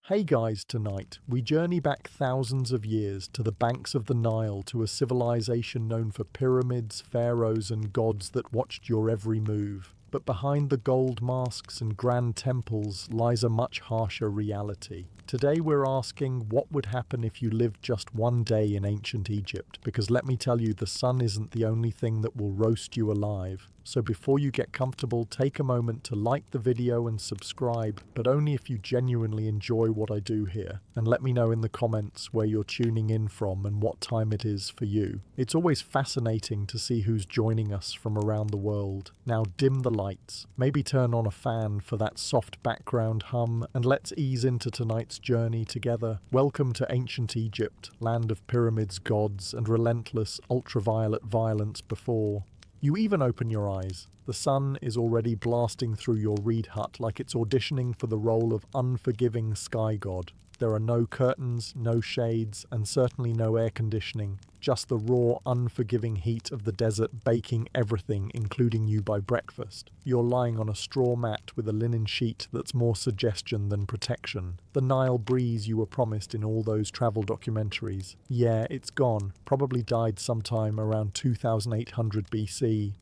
Hey guys, tonight we journey back thousands of years to the banks of the Nile to a civilization known for pyramids, pharaohs, and gods that watched your every move. But behind the gold masks and grand temples lies a much harsher reality. Today we're asking what would happen if you lived just one day in ancient Egypt, because let me tell you, the sun isn't the only thing that will roast you alive. So before you get comfortable, take a moment to like the video and subscribe, but only if you genuinely enjoy what I do here. And let me know in the comments where you're tuning in from and what time it is for you. It's always fascinating to see who's joining us from around the world. Now dim the lights, maybe turn on a fan for that soft background hum, and let's ease into tonight's journey together. Welcome to ancient Egypt, land of pyramids, gods, and relentless ultraviolet violence before you even open your eyes. The sun is already blasting through your reed hut like it's auditioning for the role of unforgiving sky god. There are no curtains, no shades, and certainly no air conditioning. Just the raw, unforgiving heat of the desert baking everything, including you by breakfast. You're lying on a straw mat with a linen sheet that's more suggestion than protection. The Nile breeze you were promised in all those travel documentaries. Yeah, it's gone. Probably died sometime around 2800 BC.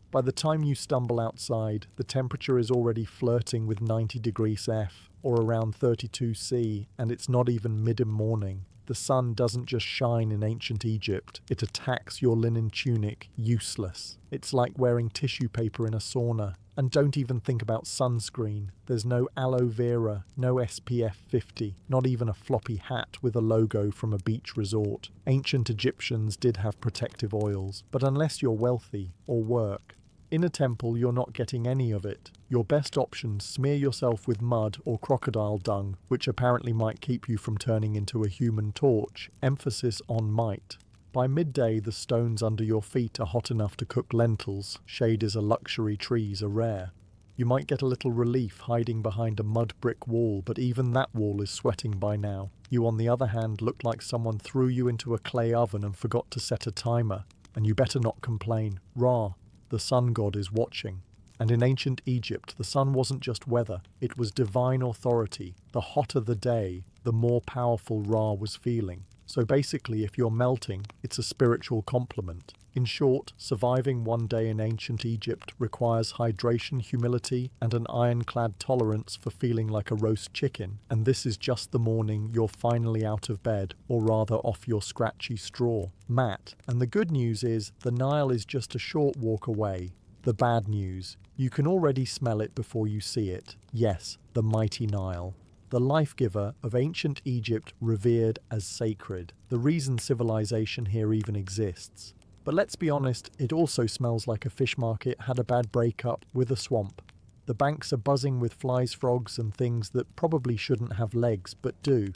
By the time you stumble outside, the temperature is already flirting with 90 degrees F, or around 32 C, and it's not even mid-morning. The sun doesn't just shine in ancient Egypt, it attacks your linen tunic, useless. It's like wearing tissue paper in a sauna. And don't even think about sunscreen. There's no aloe vera, no SPF 50, not even a floppy hat with a logo from a beach resort. Ancient Egyptians did have protective oils, but unless you're wealthy or work, in a temple you're not getting any of it. Your best option: smear yourself with mud or crocodile dung, which apparently might keep you from turning into a human torch. Emphasis on might. By midday, the stones under your feet are hot enough to cook lentils. Shade is a luxury, trees are rare. You might get a little relief hiding behind a mud brick wall, but even that wall is sweating by now. You, on the other hand, look like someone threw you into a clay oven and forgot to set a timer. And you better not complain. Ra, the sun god, is watching. And in ancient Egypt, the sun wasn't just weather, it was divine authority. The hotter the day, the more powerful Ra was feeling. So basically, if you're melting, it's a spiritual compliment. In short, surviving one day in ancient Egypt requires hydration, humility, and an ironclad tolerance for feeling like a roast chicken. And this is just the morning you're finally out of bed, or rather off your scratchy straw mat. And the good news is, the Nile is just a short walk away. The bad news: you can already smell it before you see it. Yes, the mighty Nile. The life-giver of ancient Egypt, revered as sacred. The reason civilization here even exists. But let's be honest, it also smells like a fish market had a bad breakup with a swamp. The banks are buzzing with flies, frogs, and things that probably shouldn't have legs, but do.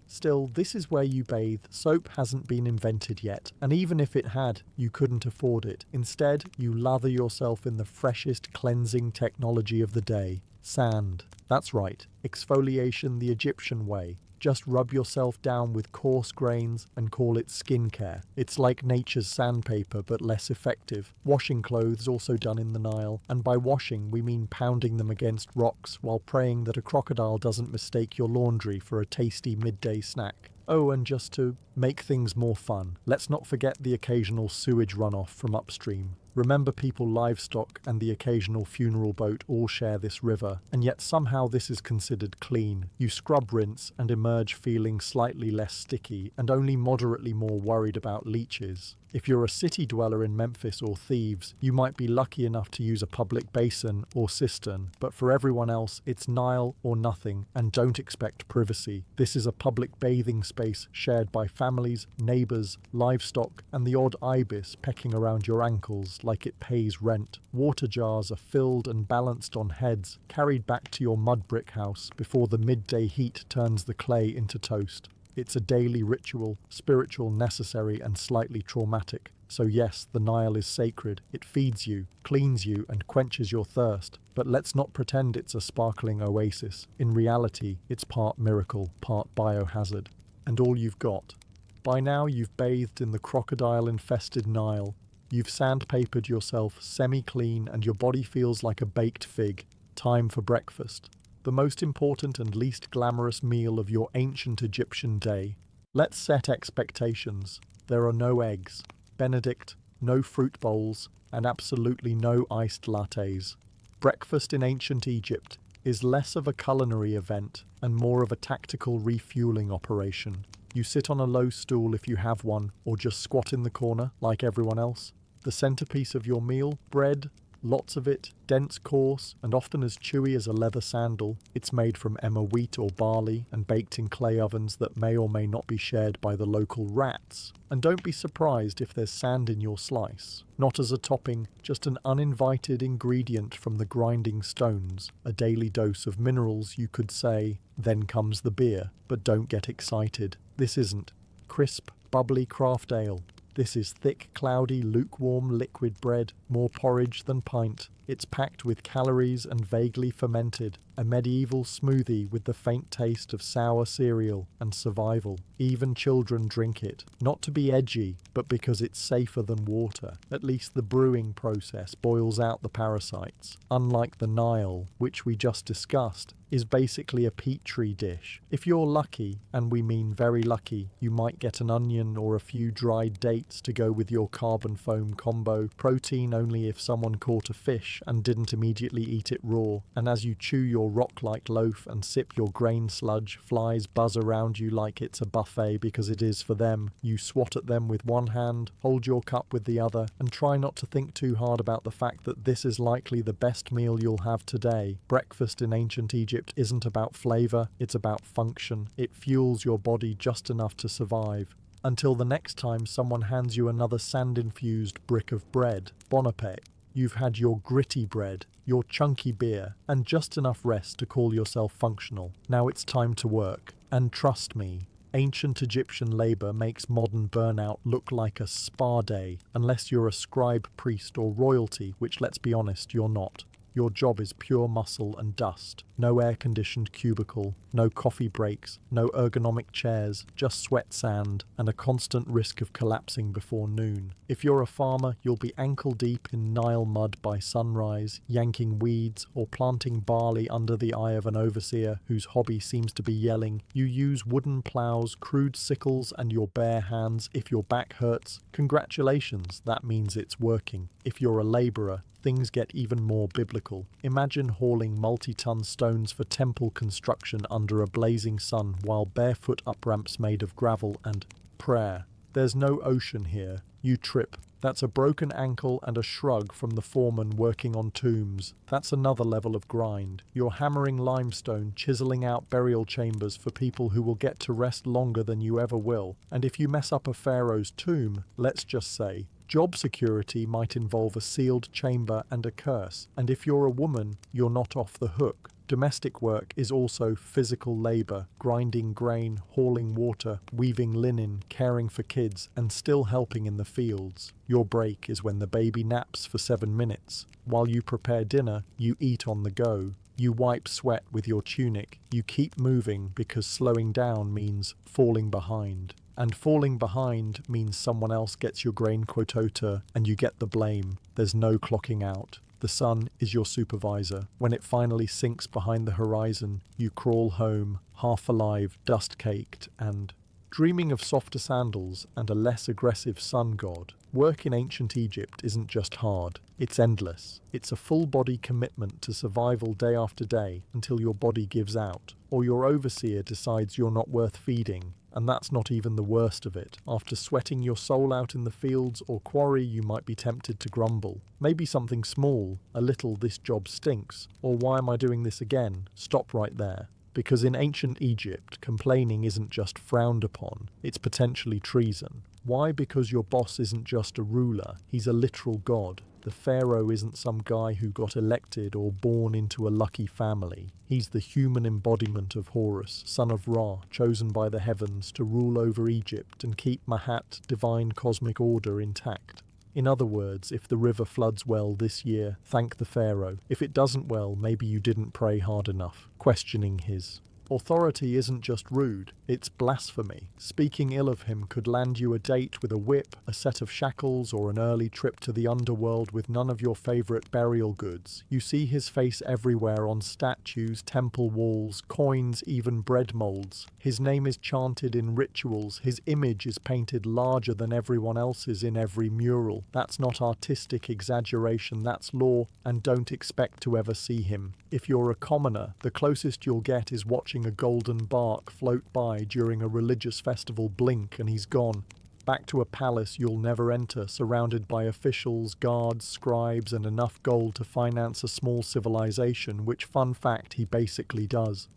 Still, this is where you bathe. Soap hasn't been invented yet, and even if it had, you couldn't afford it. Instead, you lather yourself in the freshest cleansing technology of the day: sand. That's right, exfoliation the Egyptian way. Just rub yourself down with coarse grains and call it skincare. It's like nature's sandpaper, but less effective. Washing clothes also done in the Nile, and by washing we mean pounding them against rocks while praying that a crocodile doesn't mistake your laundry for a tasty midday snack. Oh, and just to make things more fun, let's not forget the occasional sewage runoff from upstream. Remember, people, livestock, and the occasional funeral boat all share this river, and yet somehow this is considered clean. You scrub, rinse, and emerge feeling slightly less sticky, and only moderately more worried about leeches. If you're a city dweller in Memphis or Thebes, you might be lucky enough to use a public basin or cistern, but for everyone else, it's Nile or nothing, and don't expect privacy. This is a public bathing space shared by families, neighbors, livestock, and the odd ibis pecking around your ankles like it pays rent. Water jars are filled and balanced on heads, carried back to your mud brick house before the midday heat turns the clay into toast. It's a daily ritual, spiritual, necessary, and slightly traumatic. So yes, the Nile is sacred. It feeds you, cleans you, and quenches your thirst. But let's not pretend it's a sparkling oasis. In reality, it's part miracle, part biohazard. And all you've got. By now, you've bathed in the crocodile-infested Nile. You've sandpapered yourself semi-clean, and your body feels like a baked fig. Time for breakfast. the most important and least glamorous meal of your ancient Egyptian day. Let's set expectations. There are no eggs, Benedict, no fruit bowls, and absolutely no iced lattes. Breakfast in ancient Egypt is less of a culinary event and more of a tactical refueling operation. You sit on a low stool if you have one, or just squat in the corner like everyone else. The centerpiece of your meal, bread, lots of it, dense, coarse, and often as chewy as a leather sandal. It's made from emmer wheat or barley and baked in clay ovens that may or may not be shared by the local rats. And don't be surprised if there's sand in your slice. Not as a topping, just an uninvited ingredient from the grinding stones, a daily dose of minerals, you could say. Then comes the beer, but don't get excited. This isn't crisp, bubbly craft ale. This is thick, cloudy, lukewarm liquid bread, more porridge than pint. It's packed with calories and vaguely fermented, a medieval smoothie with the faint taste of sour cereal and survival. Even children drink it, not to be edgy, but because it's safer than water. At least the brewing process boils out the parasites. Unlike the Nile, which we just discussed, is basically a petri dish. If you're lucky, and we mean very lucky, you might get an onion or a few dried dates to go with your carbon foam combo. Protein only if someone caught a fish and didn't immediately eat it raw. And as you chew your rock-like loaf and sip your grain sludge, flies buzz around you like it's a buffet because it is for them. You swat at them with one hand, hold your cup with the other, and try not to think too hard about the fact that this is likely the best meal you'll have today. Breakfast in ancient Egypt isn't about flavor, it's about function. It fuels your body just enough to survive. Until the next time someone hands you another sand-infused brick of bread. Bon appétit. You've had your gritty bread, your chunky beer, and just enough rest to call yourself functional. Now it's time to work. And trust me, ancient Egyptian labor makes modern burnout look like a spa day, unless you're a scribe, priest, or royalty, which, let's be honest, you're not. Your job is pure muscle and dust. No air-conditioned cubicle, no coffee breaks, no ergonomic chairs, just sweat sand, and a constant risk of collapsing before noon. If you're a farmer, you'll be ankle-deep in Nile mud by sunrise, yanking weeds or planting barley under the eye of an overseer whose hobby seems to be yelling. You use wooden plows, crude sickles, and your bare hands. If your back hurts, congratulations, that means it's working. If you're a laborer, things get even more biblical. Imagine hauling multi-ton stones for temple construction under a blazing sun while barefoot up ramps made of gravel and prayer. There's no ocean here. You trip. That's a broken ankle and a shrug from the foreman working on tombs. That's another level of grind. You're hammering limestone, chiseling out burial chambers for people who will get to rest longer than you ever will. And if you mess up a pharaoh's tomb, let's just say, job security might involve a sealed chamber and a curse, and if you're a woman, you're not off the hook. Domestic work is also physical labor, grinding grain, hauling water, weaving linen, caring for kids, and still helping in the fields. Your break is when the baby naps for 7 minutes. While you prepare dinner, you eat on the go. You wipe sweat with your tunic. You keep moving because slowing down means falling behind. And falling behind means someone else gets your grain quota and you get the blame. There's no clocking out. The sun is your supervisor. When it finally sinks behind the horizon, you crawl home, half alive, dust-caked, and dreaming of softer sandals and a less aggressive sun god. Work in ancient Egypt isn't just hard, it's endless. It's a full-body commitment to survival day after day until your body gives out, or your overseer decides you're not worth feeding. And that's not even the worst of it. After sweating your soul out in the fields or quarry, you might be tempted to grumble. Maybe something small, a little "this job stinks," or "why am I doing this again?" Stop right there. Because in ancient Egypt, complaining isn't just frowned upon, it's potentially treason. Why? Because your boss isn't just a ruler, he's a literal god. The pharaoh isn't some guy who got elected or born into a lucky family. He's the human embodiment of Horus, son of Ra, chosen by the heavens to rule over Egypt and keep Mahat, divine cosmic order, intact. In other words, if the river floods well this year, thank the pharaoh. If it doesn't well, maybe you didn't pray hard enough, questioning his Authority isn't just rude, it's blasphemy. Speaking ill of him could land you a date with a whip, a set of shackles, or an early trip to the underworld with none of your favorite burial goods. You see his face everywhere on statues, temple walls, coins, even bread molds. His name is chanted in rituals, his image is painted larger than everyone else's in every mural. That's not artistic exaggeration, that's law, and don't expect to ever see him. If you're a commoner, the closest you'll get is watching a golden bark float by during a religious festival, blink and he's gone. Back to a palace you'll never enter, surrounded by officials, guards, scribes, and enough gold to finance a small civilization, which, fun fact, he basically does.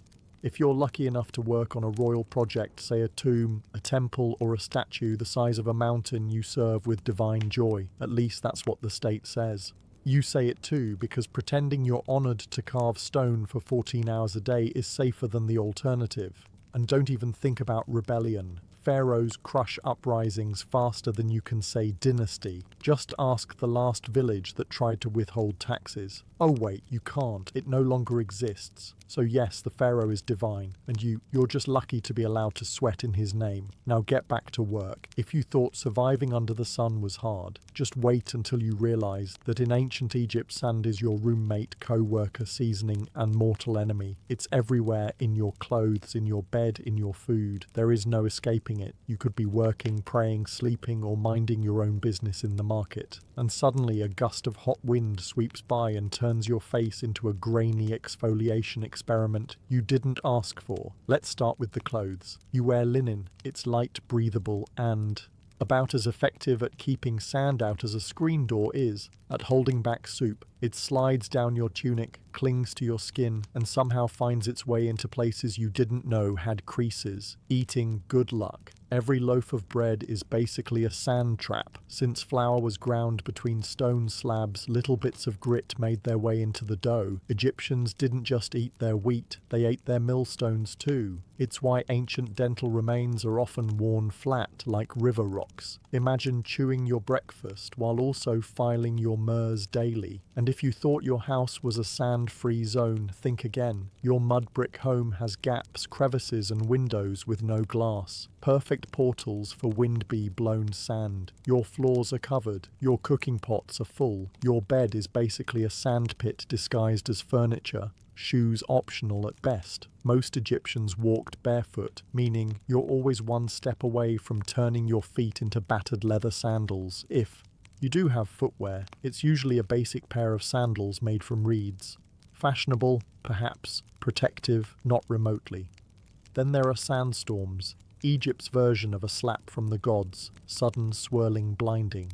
If you're lucky enough to work on a royal project, say a tomb, a temple, or a statue the size of a mountain, you serve with divine joy. At least that's what the state says. You say it too, because pretending you're honoured to carve stone for 14 hours a day is safer than the alternative. And don't even think about rebellion. Pharaohs crush uprisings faster than you can say dynasty. Just ask the last village that tried to withhold taxes. Oh wait, you can't. It no longer exists. So yes, the pharaoh is divine, and you're just lucky to be allowed to sweat in his name. Now get back to work. If you thought surviving under the sun was hard, just wait until you realize that in ancient Egypt, sand is your roommate, co-worker, seasoning, and mortal enemy. It's everywhere, in your clothes, in your bed, in your food. There is no escaping it. You could be working, praying, sleeping, or minding your own business in the market. And suddenly a gust of hot wind sweeps by and turns your face into a grainy exfoliation experiment you didn't ask for. Let's start with the clothes. You wear linen. It's light, breathable, and about as effective at keeping sand out as a screen door is at holding back soup. It slides down your tunic, clings to your skin, and somehow finds its way into places you didn't know had creases. Eating, good luck. Every loaf of bread is basically a sand trap. Since flour was ground between stone slabs, little bits of grit made their way into the dough. Egyptians didn't just eat their wheat, they ate their millstones too. It's why ancient dental remains are often worn flat like river rocks. Imagine chewing your breakfast while also filing your MERS daily. And if you thought your house was a sand-free zone, think again. Your mud brick home has gaps, crevices, and windows with no glass. Perfect portals for wind-bee blown sand. Your floors are covered. Your cooking pots are full. Your bed is basically a sandpit disguised as furniture. Shoes optional at best. Most Egyptians walked barefoot, meaning you're always one step away from turning your feet into battered leather sandals. If you do have footwear, it's usually a basic pair of sandals made from reeds. Fashionable, perhaps. Protective, not remotely. Then there are sandstorms. Egypt's version of a slap from the gods, sudden, swirling, blinding.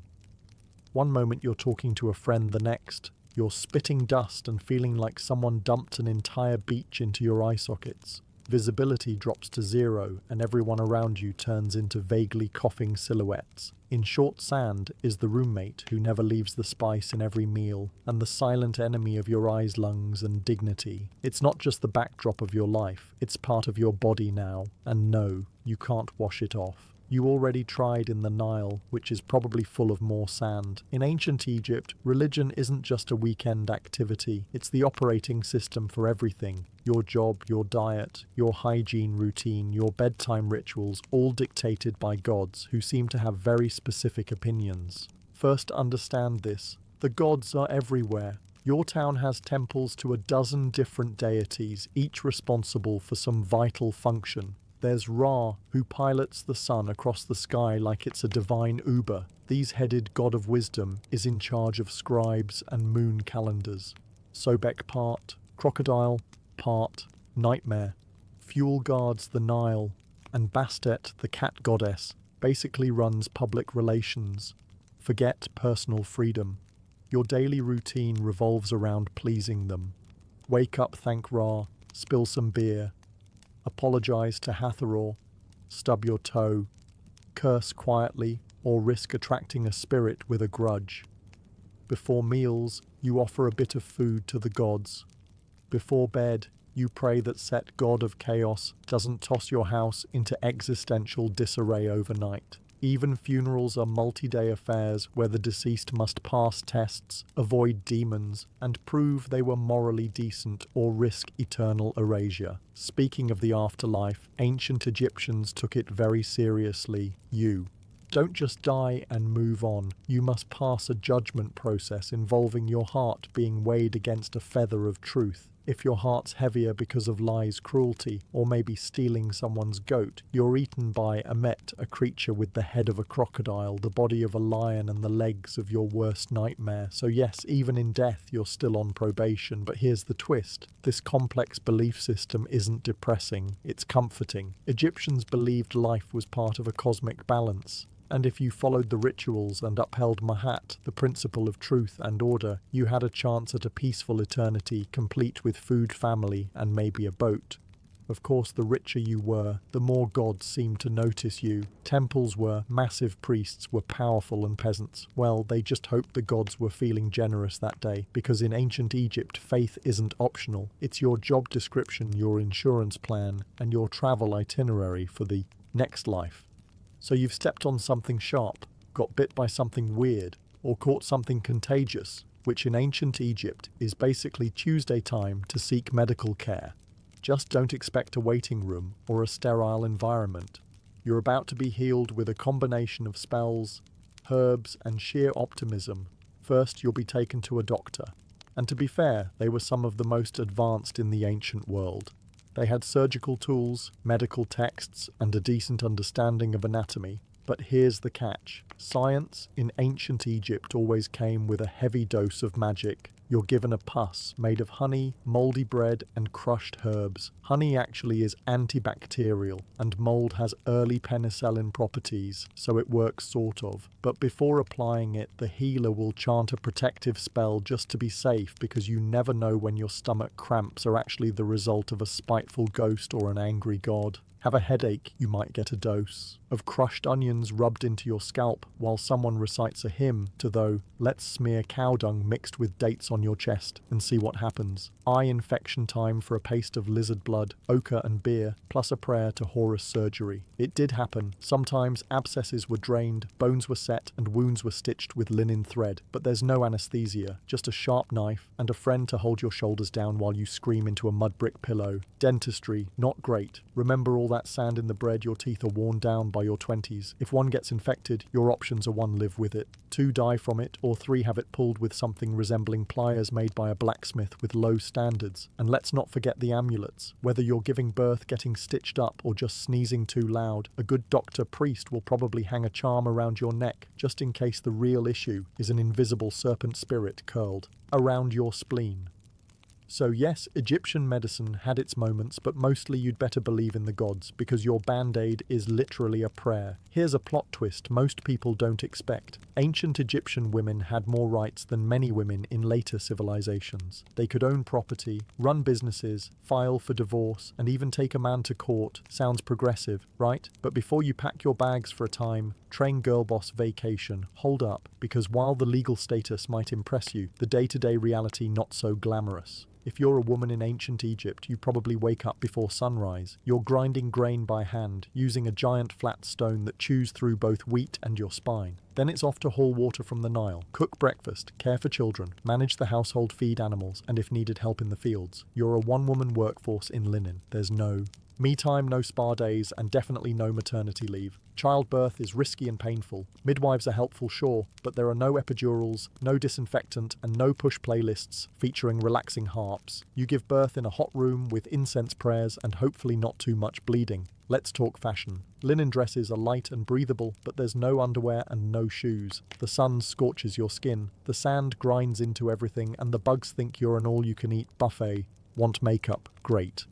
One moment you're talking to a friend, the next, you're spitting dust and feeling like someone dumped an entire beach into your eye sockets. Visibility drops to zero and everyone around you turns into vaguely coughing silhouettes. In short, sand is the roommate who never leaves the spice in every meal, and the silent enemy of your eyes, lungs, and dignity. It's not just the backdrop of your life, it's part of your body now, and no, you can't wash it off. You already tried in the Nile, which is probably full of more sand. In ancient Egypt, religion isn't just a weekend activity, it's the operating system for everything. Your job, your diet, your hygiene routine, your bedtime rituals, all dictated by gods who seem to have very specific opinions. First, understand this. The gods are everywhere. Your town has temples to a dozen different deities, each responsible for some vital function. There's Ra, who pilots the sun across the sky like it's a divine Uber. These-headed god of wisdom is in charge of scribes and moon calendars. Sobek part, crocodile, part, nightmare. Fuel guards the Nile, and Bastet, the cat goddess, basically runs public relations. Forget personal freedom. Your daily routine revolves around pleasing them. Wake up, thank Ra, spill some beer, apologize to Hathor, stub your toe, curse quietly, or risk attracting a spirit with a grudge. Before meals, you offer a bit of food to the gods. Before bed, you pray that Set, god of chaos, doesn't toss your house into existential disarray overnight. Even funerals are multi-day affairs where the deceased must pass tests, avoid demons, and prove they were morally decent or risk eternal erasure. Speaking of the afterlife, ancient Egyptians took it very seriously. You don't just die and move on. You must pass a judgment process involving your heart being weighed against a feather of truth. If your heart's heavier because of lies, cruelty, or maybe stealing someone's goat, you're eaten by Amet, a creature with the head of a crocodile, the body of a lion, and the legs of your worst nightmare. So yes, even in death, you're still on probation. But here's the twist. This complex belief system isn't depressing, it's comforting. Egyptians believed life was part of a cosmic balance. And if you followed the rituals and upheld Mahat, the principle of truth and order, you had a chance at a peaceful eternity, complete with food, family, and maybe a boat. Of course, the richer you were, the more gods seemed to notice you. Temples were massive, priests were powerful, and peasants, well, they just hoped the gods were feeling generous that day, because in ancient Egypt, faith isn't optional. It's your job description, your insurance plan, and your travel itinerary for the next life. So you've stepped on something sharp, got bit by something weird, or caught something contagious, which in ancient Egypt is basically Tuesday time to seek medical care. Just don't expect a waiting room or a sterile environment. You're about to be healed with a combination of spells, herbs, and sheer optimism. First, you'll be taken to a doctor. And to be fair, they were some of the most advanced in the ancient world. They had surgical tools, medical texts, and a decent understanding of anatomy. But here's the catch. Science in ancient Egypt always came with a heavy dose of magic. You're given a pus made of honey, moldy bread, and crushed herbs. Honey actually is antibacterial, and mold has early penicillin properties, so it works sort of. But before applying it, the healer will chant a protective spell just to be safe, because you never know when your stomach cramps are actually the result of a spiteful ghost or an angry god. Have a headache, you might get a dose of crushed onions rubbed into your scalp while someone recites a hymn to let's smear cow dung mixed with dates on your chest and see what happens. Eye infection time for a paste of lizard blood, ochre and beer, plus a prayer to Horus surgery. It did happen. Sometimes abscesses were drained, bones were set, and wounds were stitched with linen thread. But there's no anesthesia, just a sharp knife and a friend to hold your shoulders down while you scream into a mud brick pillow. Dentistry, not great. Remember all that sand in the bread, your teeth are worn down by your 20s. If one gets infected, your options are 1, live with it, 2, die from it, or 3, have it pulled with something resembling pliers made by a blacksmith with low standards. And let's not forget the amulets. Whether you're giving birth, getting stitched up, or just sneezing too loud, a good doctor-priest will probably hang a charm around your neck, just in case the real issue is an invisible serpent spirit curled around your spleen. So yes, Egyptian medicine had its moments, but mostly you'd better believe in the gods, because your band-aid is literally a prayer. Here's a plot twist most people don't expect. Ancient Egyptian women had more rights than many women in later civilizations. They could own property, run businesses, file for divorce, and even take a man to court. Sounds progressive, right? But before you pack your bags for a time, train girl boss vacation, hold up, because while the legal status might impress you, the day-to-day reality not so glamorous. If you're a woman in ancient Egypt, you probably wake up before sunrise. You're grinding grain by hand, using a giant flat stone that chews through both wheat and your spine. Then it's off to haul water from the Nile, cook breakfast, care for children, manage the household, feed animals, and if needed, help in the fields. You're a one-woman workforce in linen. There's no me time, no spa days, and definitely no maternity leave. Childbirth is risky and painful. Midwives are helpful, sure, but there are no epidurals, no disinfectant, and no push playlists featuring relaxing harps. You give birth in a hot room with incense prayers and hopefully not too much bleeding. Let's talk fashion. Linen dresses are light and breathable, but there's no underwear and no shoes. The sun scorches your skin, the sand grinds into everything, and the bugs think you're an all-you-can-eat buffet. Want makeup? Great.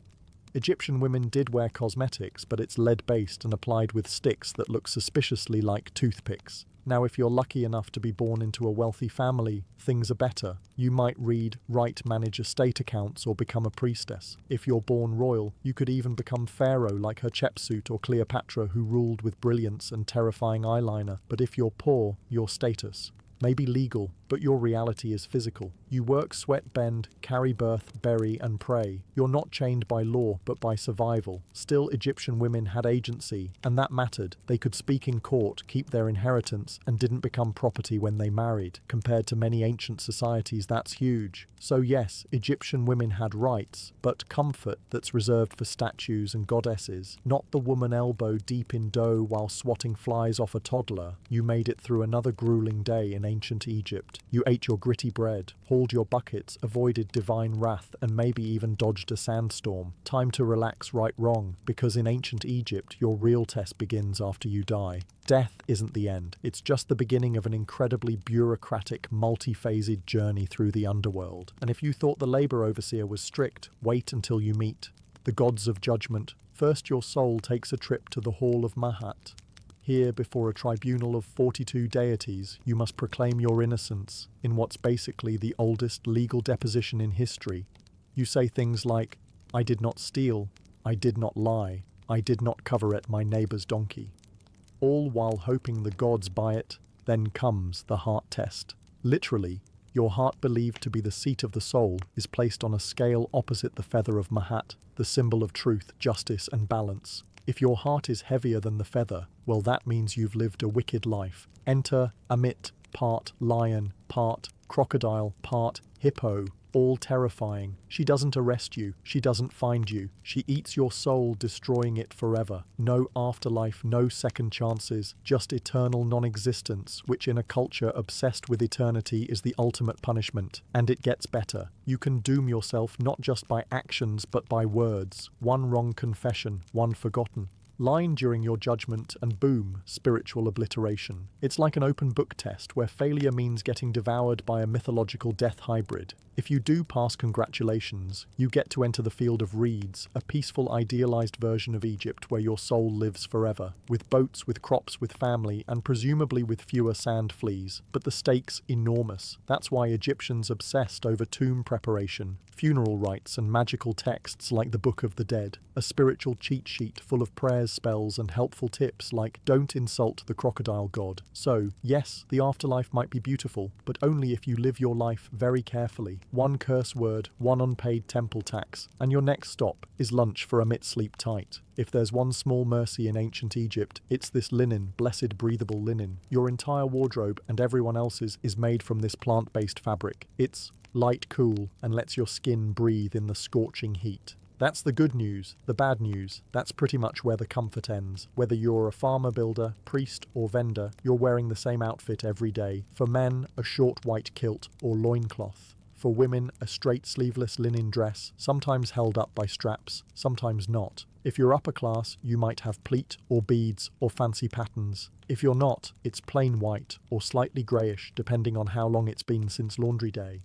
Egyptian women did wear cosmetics, but it's lead-based and applied with sticks that look suspiciously like toothpicks. Now, if you're lucky enough to be born into a wealthy family, things are better. You might read, write, manage estate accounts, or become a priestess. If you're born royal, you could even become pharaoh like Hatshepsut or Cleopatra, who ruled with brilliance and terrifying eyeliner. But if you're poor, your status, maybe legal, but your reality is physical. You work, sweat, bend, carry birth, bury, and pray. You're not chained by law, but by survival. Still, Egyptian women had agency, and that mattered. They could speak in court, keep their inheritance, and didn't become property when they married. Compared to many ancient societies, that's huge. So yes, Egyptian women had rights, but comfort that's reserved for statues and goddesses, not the woman elbow deep in dough while swatting flies off a toddler. You made it through another grueling day in ancient Egypt. You ate your gritty bread, hauled your buckets, avoided divine wrath, and maybe even dodged a sandstorm. Time to relax, right wrong, because in ancient Egypt, your real test begins after you die. Death isn't the end. It's just the beginning of an incredibly bureaucratic, multi-phased journey through the underworld. And if you thought the labor overseer was strict, wait until you meet the gods of judgment. First, your soul takes a trip to the Hall of Mahat. Here, before a tribunal of 42 deities, you must proclaim your innocence in what's basically the oldest legal deposition in history. You say things like, "I did not steal, I did not lie, I did not covet my neighbor's donkey," all while hoping the gods buy it. Then comes the heart test. Literally, your heart, believed to be the seat of the soul, is placed on a scale opposite the feather of Mahat, the symbol of truth, justice, and balance. If your heart is heavier than the feather, well, that means you've lived a wicked life. Enter Amit, part lion, part crocodile, part hippo, all terrifying. She doesn't arrest you, she doesn't find you. She eats your soul, destroying it forever. No afterlife, no second chances, just eternal non-existence, which in a culture obsessed with eternity is the ultimate punishment. And it gets better. You can doom yourself not just by actions, but by words. One wrong confession, one forgotten line during your judgment, and boom, spiritual obliteration. It's like an open book test where failure means getting devoured by a mythological death hybrid. If you do pass, congratulations, you get to enter the field of reeds, a peaceful, idealized version of Egypt where your soul lives forever, with boats, with crops, with family, and presumably with fewer sand fleas. But the stakes enormous. That's why Egyptians obsessed over tomb preparation, funeral rites, and magical texts like the Book of the Dead, a spiritual cheat sheet full of prayers, spells, and helpful tips like don't insult the crocodile god. So, yes, the afterlife might be beautiful, but only if you live your life very carefully. One curse word, one unpaid temple tax, and your next stop is lunch for Amit. Sleep tight. If there's one small mercy in ancient Egypt, it's this linen, blessed breathable linen. Your entire wardrobe and everyone else's is made from this plant-based fabric. It's light, cool, and lets your skin breathe in the scorching heat. That's the good news. The bad news, that's pretty much where the comfort ends. Whether you're a farmer, builder, priest, or vendor, you're wearing the same outfit every day. For men, a short white kilt or loincloth. For women, a straight sleeveless linen dress, sometimes held up by straps, sometimes not. If you're upper class, you might have pleat or beads or fancy patterns. If you're not, it's plain white or slightly greyish, depending on how long it's been since laundry day.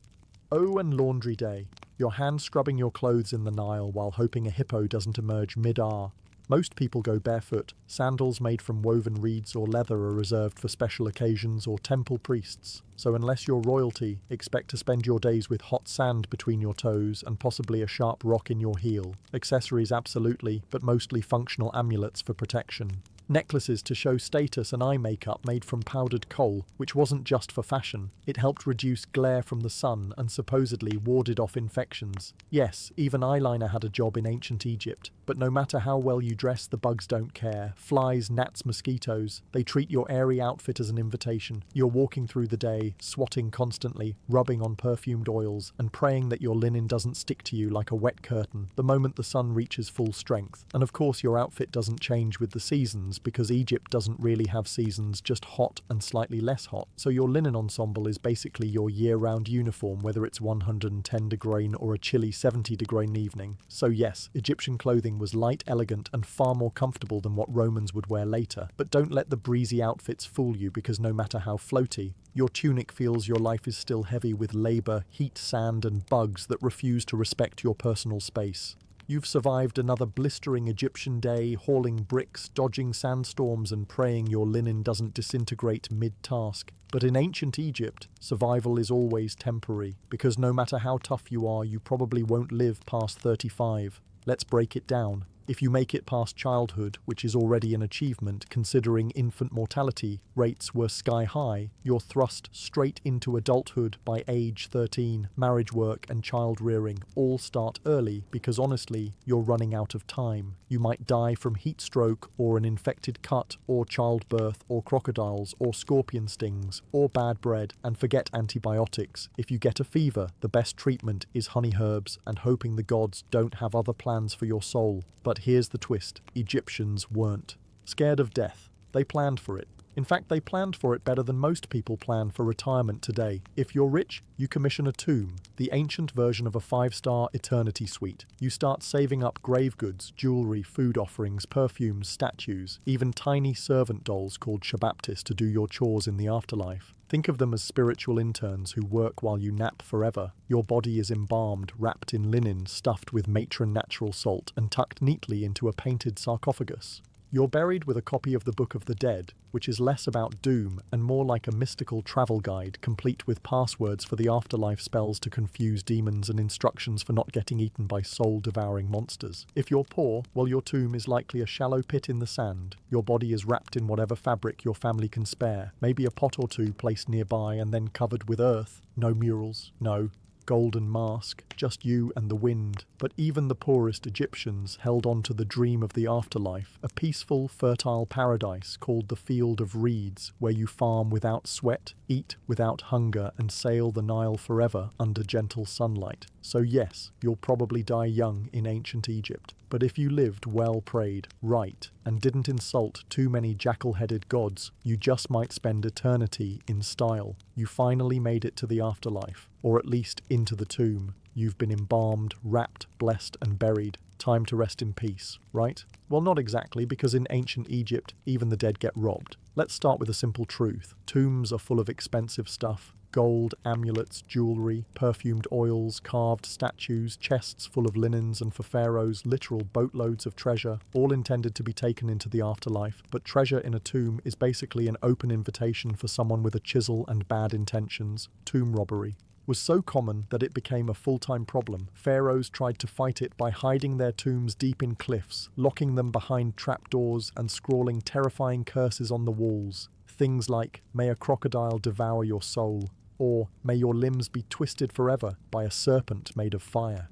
Oh, and laundry day. Your hand scrubbing your clothes in the Nile while hoping a hippo doesn't emerge mid-ar. Most people go barefoot. Sandals made from woven reeds or leather are reserved for special occasions or temple priests. So unless you're royalty, expect to spend your days with hot sand between your toes and possibly a sharp rock in your heel. Accessories absolutely, but mostly functional amulets for protection. Necklaces to show status and eye makeup made from powdered coal, which wasn't just for fashion. It helped reduce glare from the sun and supposedly warded off infections. Yes, even eyeliner had a job in ancient Egypt. But no matter how well you dress, the bugs don't care. Flies, gnats, mosquitoes. They treat your airy outfit as an invitation. You're walking through the day, swatting constantly, rubbing on perfumed oils, and praying that your linen doesn't stick to you like a wet curtain the moment the sun reaches full strength. And of course your outfit doesn't change with the seasons, because Egypt doesn't really have seasons, just hot and slightly less hot. So your linen ensemble is basically your year-round uniform, whether it's 110 degree or a chilly 70 degree evening. So yes, Egyptian clothing was light, elegant, and far more comfortable than what Romans would wear later. But don't let the breezy outfits fool you, because no matter how floaty, your tunic feels your life is still heavy with labor, heat, sand, and bugs that refuse to respect your personal space. You've survived another blistering Egyptian day, hauling bricks, dodging sandstorms, and praying your linen doesn't disintegrate mid-task. But in ancient Egypt, survival is always temporary, because no matter how tough you are, you probably won't live past 35. Let's break it down. If you make it past childhood, which is already an achievement considering infant mortality rates were sky high, you're thrust straight into adulthood by age 13. Marriage work and child rearing all start early because honestly, you're running out of time. You might die from heat stroke or an infected cut or childbirth or crocodiles or scorpion stings or bad bread, and forget antibiotics. If you get a fever, the best treatment is honey herbs and hoping the gods don't have other plans for your soul. But here's the twist. Egyptians weren't scared of death. They planned for it. In fact, they planned for it better than most people plan for retirement today. If you're rich, you commission a tomb, the ancient version of a 5-star eternity suite. You start saving up grave goods, jewelry, food offerings, perfumes, statues, even tiny servant dolls called shabaptis to do your chores in the afterlife. Think of them as spiritual interns who work while you nap forever. Your body is embalmed, wrapped in linen, stuffed with matron natural salt, and tucked neatly into a painted sarcophagus. You're buried with a copy of the Book of the Dead, which is less about doom and more like a mystical travel guide, complete with passwords for the afterlife, spells to confuse demons, and instructions for not getting eaten by soul-devouring monsters. If you're poor, well, your tomb is likely a shallow pit in the sand. Your body is wrapped in whatever fabric your family can spare, maybe a pot or two placed nearby and then covered with earth. No murals, no golden mask, just you and the wind. But even the poorest Egyptians held on to the dream of the afterlife, a peaceful, fertile paradise called the Field of Reeds, where you farm without sweat, eat without hunger, and sail the Nile forever under gentle sunlight. So yes, you'll probably die young in ancient Egypt. But if you lived well, prayed, right, and didn't insult too many jackal-headed gods, you just might spend eternity in style. You finally made it to the afterlife, or at least into the tomb. You've been embalmed, wrapped, blessed, and buried. Time to rest in peace, right? Well, not exactly, because in ancient Egypt, even the dead get robbed. Let's start with a simple truth. Tombs are full of expensive stuff. Gold, amulets, jewelry, perfumed oils, carved statues, chests full of linens, and for pharaohs, literal boatloads of treasure, all intended to be taken into the afterlife. But treasure in a tomb is basically an open invitation for someone with a chisel and bad intentions. Tomb robbery was so common that it became a full-time problem. Pharaohs tried to fight it by hiding their tombs deep in cliffs, locking them behind trapdoors, and scrawling terrifying curses on the walls. Things like, "May a crocodile devour your soul," or "May your limbs be twisted forever by a serpent made of fire."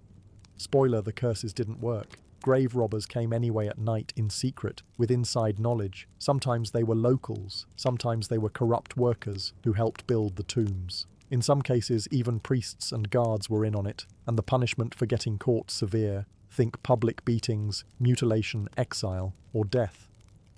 Spoiler, the curses didn't work. Grave robbers came anyway at night in secret, with inside knowledge. Sometimes they were locals, sometimes they were corrupt workers who helped build the tombs. In some cases, even priests and guards were in on it, and the punishment for getting caught severe. Think public beatings, mutilation, exile, or death.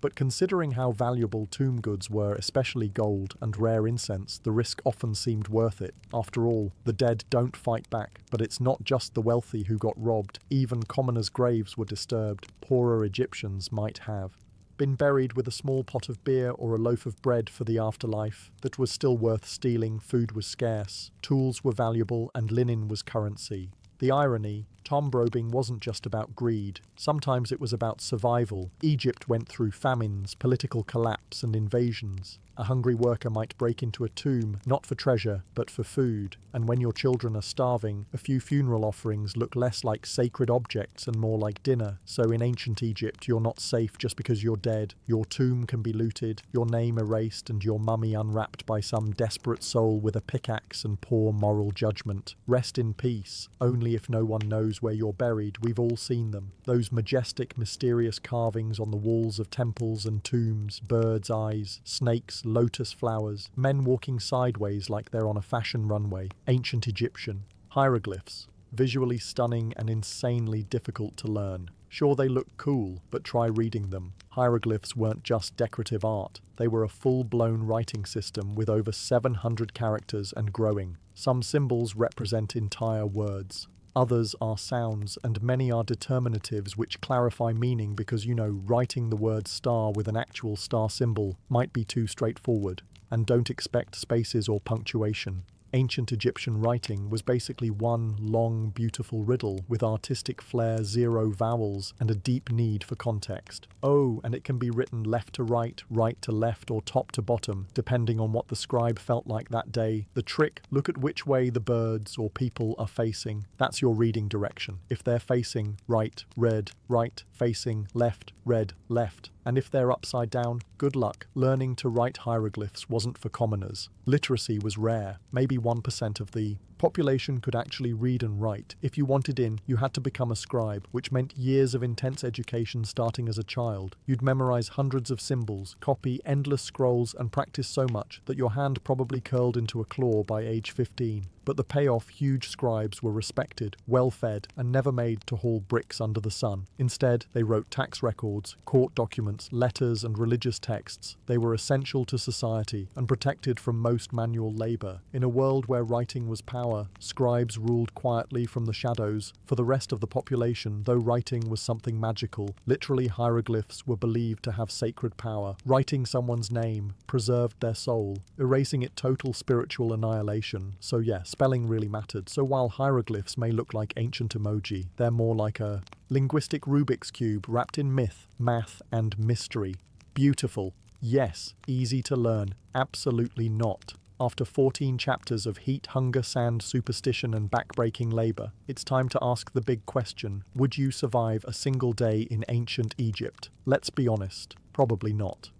But considering how valuable tomb goods were, especially gold and rare incense, the risk often seemed worth it. After all, the dead don't fight back. But it's not just the wealthy who got robbed. Even commoners' graves were disturbed. Poorer Egyptians might have been buried with a small pot of beer or a loaf of bread for the afterlife that was still worth stealing. Food was scarce, tools were valuable, and linen was currency. The irony, tomb robbing wasn't just about greed. Sometimes it was about survival. Egypt went through famines, political collapse, and invasions. A hungry worker might break into a tomb, not for treasure, but for food. And when your children are starving, a few funeral offerings look less like sacred objects and more like dinner. So in ancient Egypt, you're not safe just because you're dead. Your tomb can be looted, your name erased, and your mummy unwrapped by some desperate soul with a pickaxe and poor moral judgment. Rest in peace, only if no one knows where you're buried. We've all seen them. Those majestic, mysterious carvings on the walls of temples and tombs, birds' eyes, snakes, lotus flowers, men walking sideways like they're on a fashion runway. Ancient Egyptian. Hieroglyphs. Visually stunning and insanely difficult to learn. Sure, they look cool, but try reading them. Hieroglyphs weren't just decorative art. They were a full-blown writing system with over 700 characters and growing. Some symbols represent entire words. Others are sounds, and many are determinatives which clarify meaning because, writing the word star with an actual star symbol might be too straightforward. And don't expect spaces or punctuation. Ancient Egyptian writing was basically one long, beautiful riddle with artistic flair, zero vowels, and a deep need for context. Oh, and it can be written left to right to left, or top to bottom, depending on what the scribe felt like that day. The trick: look at which way the birds or people are facing. That's your reading direction. If they're facing right, read right, facing left, read left. And if they're upside down, good luck. Learning to write hieroglyphs wasn't for commoners. Literacy was rare. Maybe 1% of the population could actually read and write. If you wanted in, you had to become a scribe, which meant years of intense education starting as a child. You'd memorize hundreds of symbols, copy endless scrolls, and practice so much that your hand probably curled into a claw by age 15. But the payoff: huge scribes were respected, well-fed, and never made to haul bricks under the sun. Instead, they wrote tax records, court documents, letters, and religious texts. They were essential to society and protected from most manual labor. In a world where writing was power, scribes ruled quietly from the shadows. For the rest of the population, though writing was something magical, literally hieroglyphs were believed to have sacred power. Writing someone's name preserved their soul, erasing it total spiritual annihilation. So yes, spelling really mattered. So while hieroglyphs may look like ancient emoji, they're more like a linguistic Rubik's Cube wrapped in myth, math, and mystery. Beautiful. Yes. Easy to learn. Absolutely not. After 14 chapters of heat, hunger, sand, superstition, and backbreaking labor, it's time to ask the big question: would you survive a single day in ancient Egypt? Let's be honest, probably not.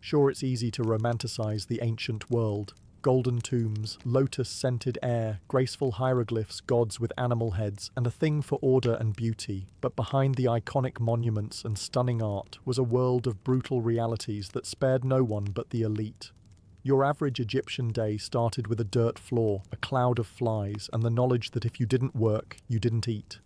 Sure, it's easy to romanticize the ancient world. Golden tombs, lotus-scented air, graceful hieroglyphs, gods with animal heads, and a thing for order and beauty. But behind the iconic monuments and stunning art was a world of brutal realities that spared no one but the elite. Your average Egyptian day started with a dirt floor, a cloud of flies, and the knowledge that if you didn't work, you didn't eat.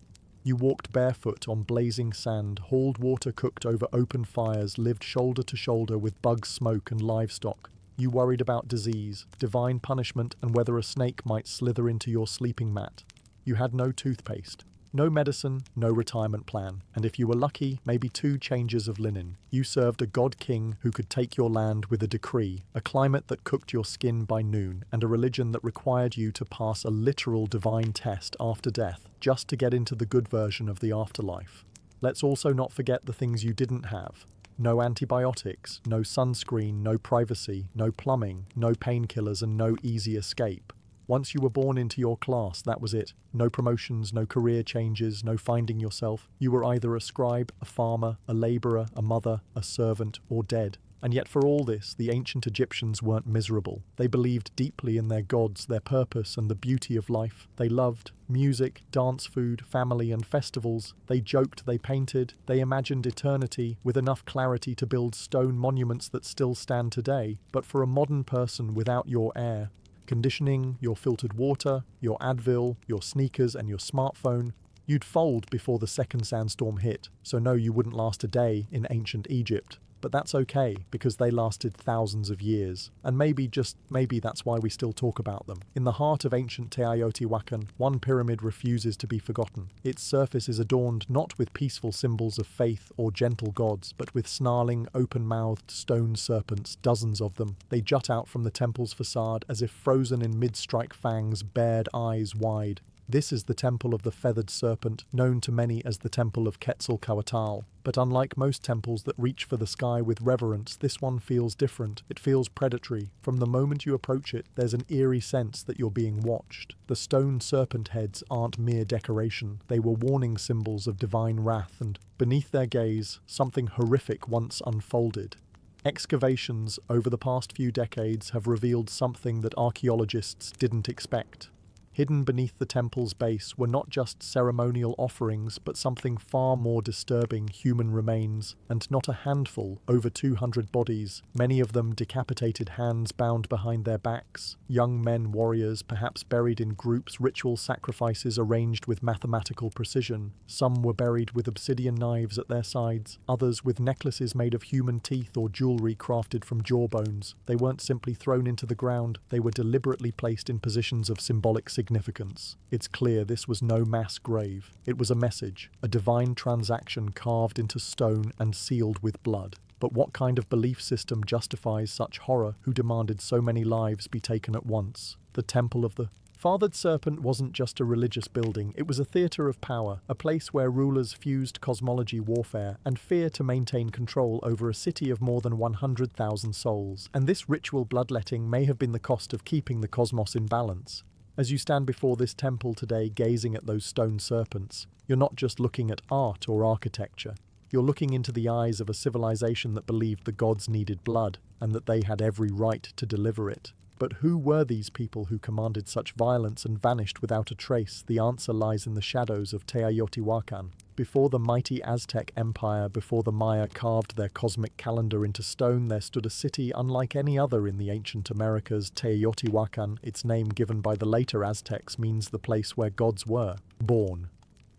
You walked barefoot on blazing sand, hauled water cooked over open fires, lived shoulder to shoulder with bugs, smoke, and livestock. You worried about disease, divine punishment, and whether a snake might slither into your sleeping mat. You had no toothpaste, no medicine, no retirement plan, and if you were lucky, maybe 2 changes of linen. You served a god-king who could take your land with a decree, a climate that cooked your skin by noon, and a religion that required you to pass a literal divine test after death, just to get into the good version of the afterlife. Let's also not forget the things you didn't have. No antibiotics, no sunscreen, no privacy, no plumbing, no painkillers, and no easy escape. Once you were born into your class, that was it. No promotions, no career changes, no finding yourself. You were either a scribe, a farmer, a laborer, a mother, a servant, or dead. And yet for all this, the ancient Egyptians weren't miserable. They believed deeply in their gods, their purpose, and the beauty of life. They loved music, dance, food, family, and festivals. They joked, they painted, they imagined eternity with enough clarity to build stone monuments that still stand today. But for a modern person without your air, conditioning, your filtered water, your Advil, your sneakers, and your smartphone, you'd fold before the second sandstorm hit. So no, you wouldn't last a day in ancient Egypt. But that's okay, because they lasted thousands of years. And maybe, just maybe, that's why we still talk about them. In the heart of ancient Teotihuacan, one pyramid refuses to be forgotten. Its surface is adorned not with peaceful symbols of faith or gentle gods, but with snarling, open-mouthed stone serpents, dozens of them. They jut out from the temple's facade as if frozen in mid-strike fangs, bared eyes wide. This is the temple of the feathered serpent, known to many as the temple of Quetzalcoatl. But unlike most temples that reach for the sky with reverence, this one feels different. It feels predatory. From the moment you approach it, there's an eerie sense that you're being watched. The stone serpent heads aren't mere decoration. They were warning symbols of divine wrath, and beneath their gaze, something horrific once unfolded. Excavations over the past few decades have revealed something that archaeologists didn't expect. Hidden beneath the temple's base were not just ceremonial offerings, but something far more disturbing: human remains, and not a handful, over 200 bodies, many of them decapitated, hands bound behind their backs, young men warriors perhaps buried in groups, ritual sacrifices arranged with mathematical precision. Some were buried with obsidian knives at their sides, others with necklaces made of human teeth or jewelry crafted from jawbones. They weren't simply thrown into the ground, they were deliberately placed in positions of symbolic significance. It's clear this was no mass grave. It was a message, a divine transaction carved into stone and sealed with blood. But what kind of belief system justifies such horror, who demanded so many lives be taken at once? The Temple of the Feathered Serpent wasn't just a religious building, it was a theatre of power, a place where rulers fused cosmology warfare and fear to maintain control over a city of more than 100,000 souls. And this ritual bloodletting may have been the cost of keeping the cosmos in balance. As you stand before this temple today gazing at those stone serpents, you're not just looking at art or architecture. You're looking into the eyes of a civilization that believed the gods needed blood and that they had every right to deliver it. But who were these people who commanded such violence and vanished without a trace? The answer lies in the shadows of Teotihuacan. Before the mighty Aztec Empire, before the Maya carved their cosmic calendar into stone, there stood a city unlike any other in the ancient Americas, Teotihuacan. Its name, given by the later Aztecs, means the place where gods were born.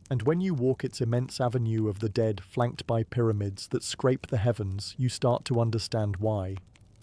And when you walk its immense avenue of the dead, flanked by pyramids that scrape the heavens, you start to understand why.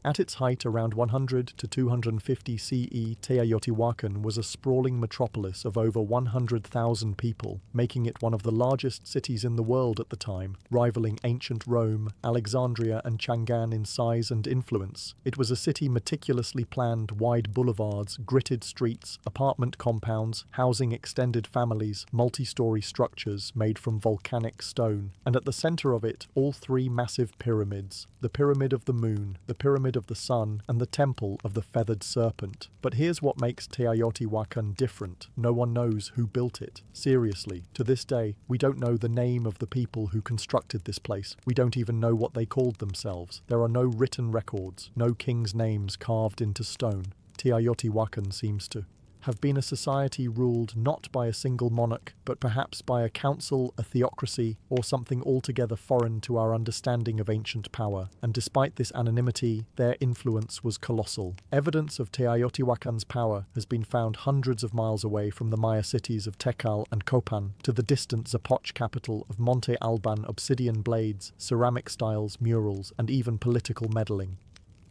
At its height, around 100 to 250 CE, Teotihuacan was a sprawling metropolis of over 100,000 people, making it one of the largest cities in the world at the time, rivaling ancient Rome, Alexandria and Chang'an in size and influence. It was a city meticulously planned, wide boulevards, gritted streets, apartment compounds, housing extended families, multi-story structures made from volcanic stone, and at the center of it, all three massive pyramids: the Pyramid of the Moon, the Pyramid of the Sun, and the Temple of the Feathered Serpent. But here's what makes Teotihuacan different. No one knows who built it. Seriously, to this day, we don't know the name of the people who constructed this place. We don't even know what they called themselves. There are no written records, no kings' names carved into stone. Teotihuacan seems to have been a society ruled not by a single monarch, but perhaps by a council, a theocracy, or something altogether foreign to our understanding of ancient power. And despite this anonymity, their influence was colossal. Evidence of Teotihuacan's power has been found hundreds of miles away from the Maya cities of Tekal and Copan, to the distant Zapoch capital of Monte Alban, obsidian blades, ceramic styles, murals, and even political meddling.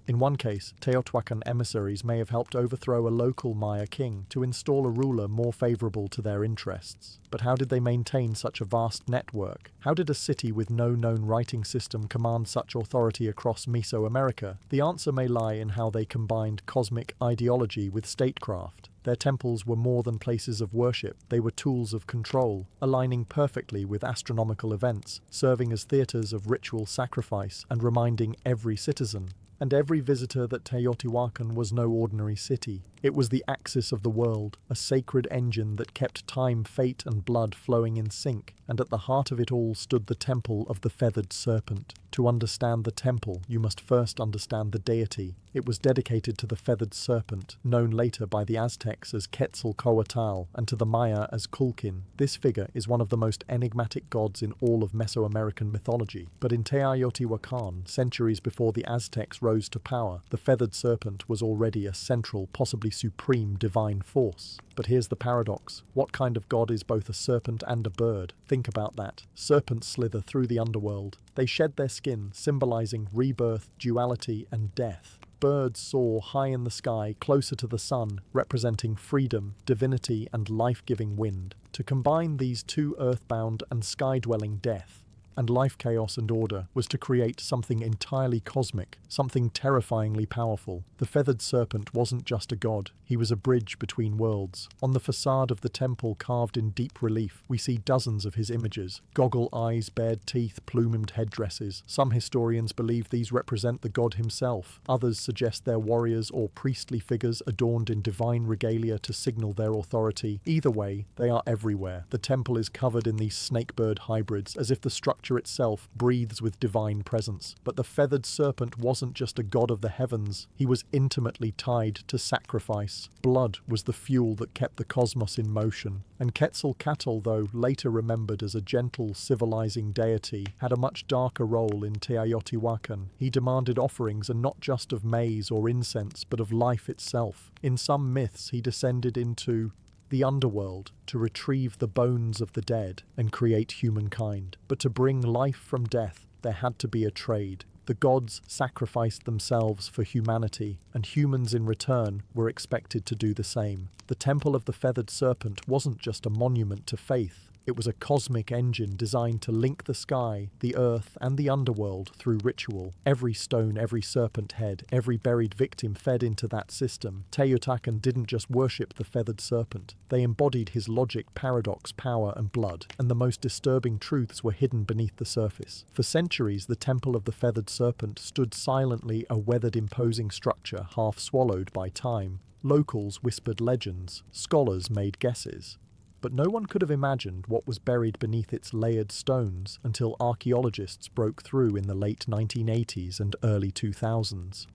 In one case, Teotihuacan emissaries may have helped overthrow a local Maya king to install a ruler more favorable to their interests. But how did they maintain such a vast network? How did a city with no known writing system command such authority across Mesoamerica? The answer may lie in how they combined cosmic ideology with statecraft. Their temples were more than places of worship, they were tools of control, aligning perfectly with astronomical events, serving as theatres of ritual sacrifice and reminding every citizen and every visitor that Teotihuacan was no ordinary city. It was the axis of the world, a sacred engine that kept time, fate, and blood flowing in sync, and at the heart of it all stood the Temple of the Feathered Serpent. To understand the temple, you must first understand the deity. It was dedicated to the Feathered Serpent, known later by the Aztecs as Quetzalcoatl and to the Maya as Kulkin. This figure is one of the most enigmatic gods in all of Mesoamerican mythology. But in Teotihuacan, centuries before the Aztecs rose to power, the Feathered Serpent was already a central, possibly supreme divine force. But here's the paradox. What kind of god is both a serpent and a bird? Think about that. Serpents slither through the underworld. They shed their skin, symbolizing rebirth, duality, and death. Birds soar high in the sky, closer to the sun, representing freedom, divinity, and life-giving wind. To combine these two earthbound and sky-dwelling death, and life, chaos, and order was to create something entirely cosmic, something terrifyingly powerful. The Feathered Serpent wasn't just a god, he was a bridge between worlds. On the facade of the temple, carved in deep relief, we see dozens of his images: goggle eyes, bared teeth, plumed headdresses. Some historians believe these represent the god himself. Others suggest they're warriors or priestly figures adorned in divine regalia to signal their authority. Either way, they are everywhere. The temple is covered in these snakebird hybrids, as if the structure itself breathes with divine presence. But the Feathered Serpent wasn't just a god of the heavens, he was intimately tied to sacrifice. Blood was the fuel that kept the cosmos in motion. And Quetzalcoatl, though later remembered as a gentle, civilizing deity, had a much darker role in Teotihuacan. He demanded offerings, and not just of maize or incense, but of life itself. In some myths, he descended into the underworld to retrieve the bones of the dead and create humankind. But to bring life from death, there had to be a trade. The gods sacrificed themselves for humanity, and humans in return were expected to do the same. The Temple of the Feathered Serpent wasn't just a monument to faith, It was a cosmic engine designed to link the sky, the earth, and the underworld through ritual. Every stone, every serpent head, every buried victim fed into that system. Teotihuacan didn't just worship the feathered serpent. They embodied his logic, paradox, power, and blood, and the most disturbing truths were hidden beneath the surface. For centuries, the temple of the feathered serpent stood silently, a weathered, imposing structure, half swallowed by time. Locals whispered legends, scholars made guesses. But no one could have imagined what was buried beneath its layered stones until archaeologists broke through in the late 1980s and early 2000s.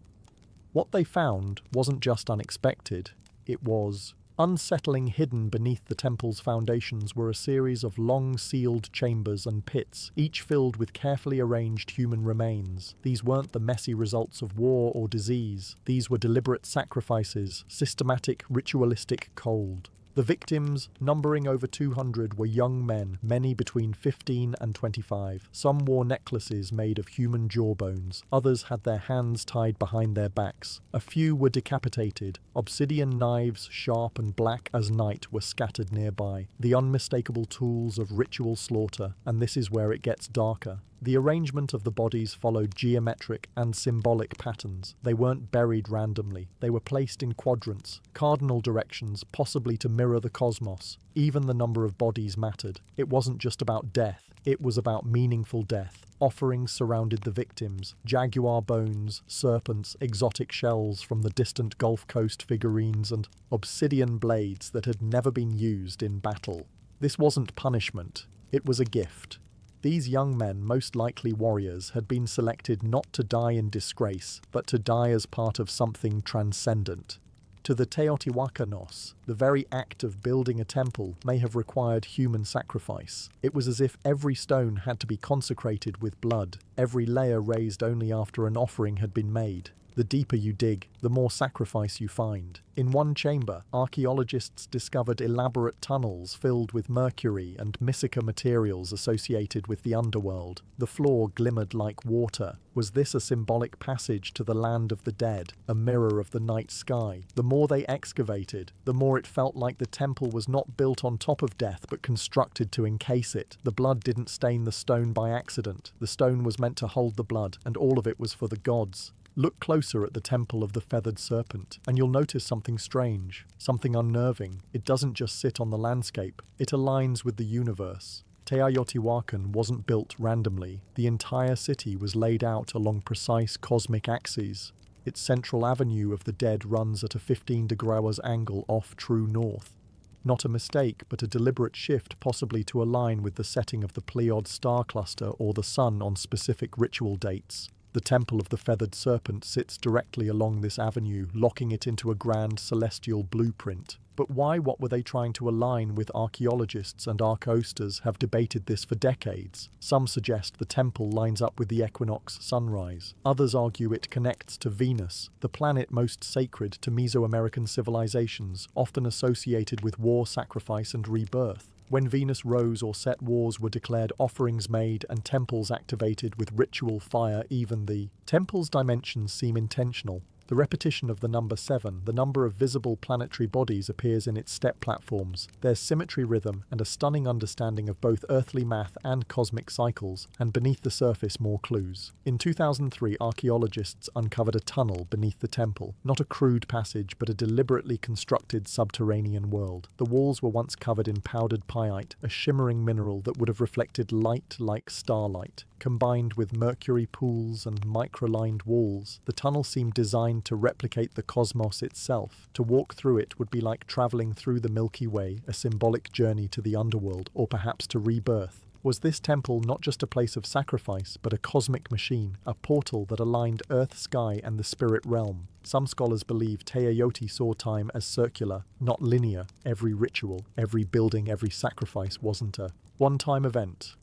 What they found wasn't just unexpected, it was unsettling. Hidden beneath the temple's foundations were a series of long sealed chambers and pits, each filled with carefully arranged human remains. These weren't the messy results of war or disease. These were deliberate sacrifices, systematic, ritualistic, cold. The victims, numbering over 200, were young men, many between 15 and 25. Some wore necklaces made of human jawbones. Others had their hands tied behind their backs. A few were decapitated. Obsidian knives, sharp and black as night, were scattered nearby. The unmistakable tools of ritual slaughter, and this is where it gets darker. The arrangement of the bodies followed geometric and symbolic patterns. They weren't buried randomly. They were placed in quadrants, cardinal directions, possibly to mirror the cosmos. Even the number of bodies mattered. It wasn't just about death. It was about meaningful death. Offerings surrounded the victims. Jaguar bones, serpents, exotic shells from the distant Gulf Coast, figurines, and obsidian blades that had never been used in battle. This wasn't punishment. It was a gift. These young men, most likely warriors, had been selected not to die in disgrace, but to die as part of something transcendent. To the Teotihuacanos, the very act of building a temple may have required human sacrifice. It was as if every stone had to be consecrated with blood, every layer raised only after an offering had been made. The deeper you dig, the more sacrifice you find. In one chamber, archaeologists discovered elaborate tunnels filled with mercury and mica materials associated with the underworld. The floor glimmered like water. Was this a symbolic passage to the land of the dead, a mirror of the night sky? The more they excavated, the more it felt like the temple was not built on top of death but constructed to encase it. The blood didn't stain the stone by accident. The stone was meant to hold the blood, and all of it was for the gods. Look closer at the temple of the feathered serpent, and you'll notice something strange, something unnerving. It doesn't just sit on the landscape, it aligns with the universe. Teotihuacan wasn't built randomly. The entire city was laid out along precise cosmic axes. Its central avenue of the dead runs at a 15-degree angle off true north. Not a mistake, but a deliberate shift, possibly to align with the setting of the Pleiad star cluster or the sun on specific ritual dates. The temple of the feathered serpent sits directly along this avenue, locking it into a grand celestial blueprint. But why? What were they trying to align with? Archaeologists and archaeosters have debated this for decades. Some suggest the temple lines up with the equinox sunrise. Others argue it connects to Venus, the planet most sacred to Mesoamerican civilizations, often associated with war, sacrifice, and rebirth. When Venus rose or set, wars were declared, offerings made, and temples activated with ritual fire. Even the temple's dimensions seem intentional. The repetition of the number 7, the number of visible planetary bodies, appears in its step platforms. There's symmetry, rhythm, and a stunning understanding of both earthly math and cosmic cycles, and beneath the surface more clues. In 2003, archaeologists uncovered a tunnel beneath the temple. Not a crude passage, but a deliberately constructed subterranean world. The walls were once covered in powdered pyrite, a shimmering mineral that would have reflected light like starlight. Combined with mercury pools and microlined walls, the tunnel seemed designed to replicate the cosmos itself. To walk through it would be like traveling through the Milky Way, a symbolic journey to the underworld, or perhaps to rebirth. Was this temple not just a place of sacrifice, but a cosmic machine, a portal that aligned earth, sky, and the spirit realm? Some scholars believe Teotihuacan saw time as circular, not linear. Every ritual, every building, every sacrifice wasn't a one-time event.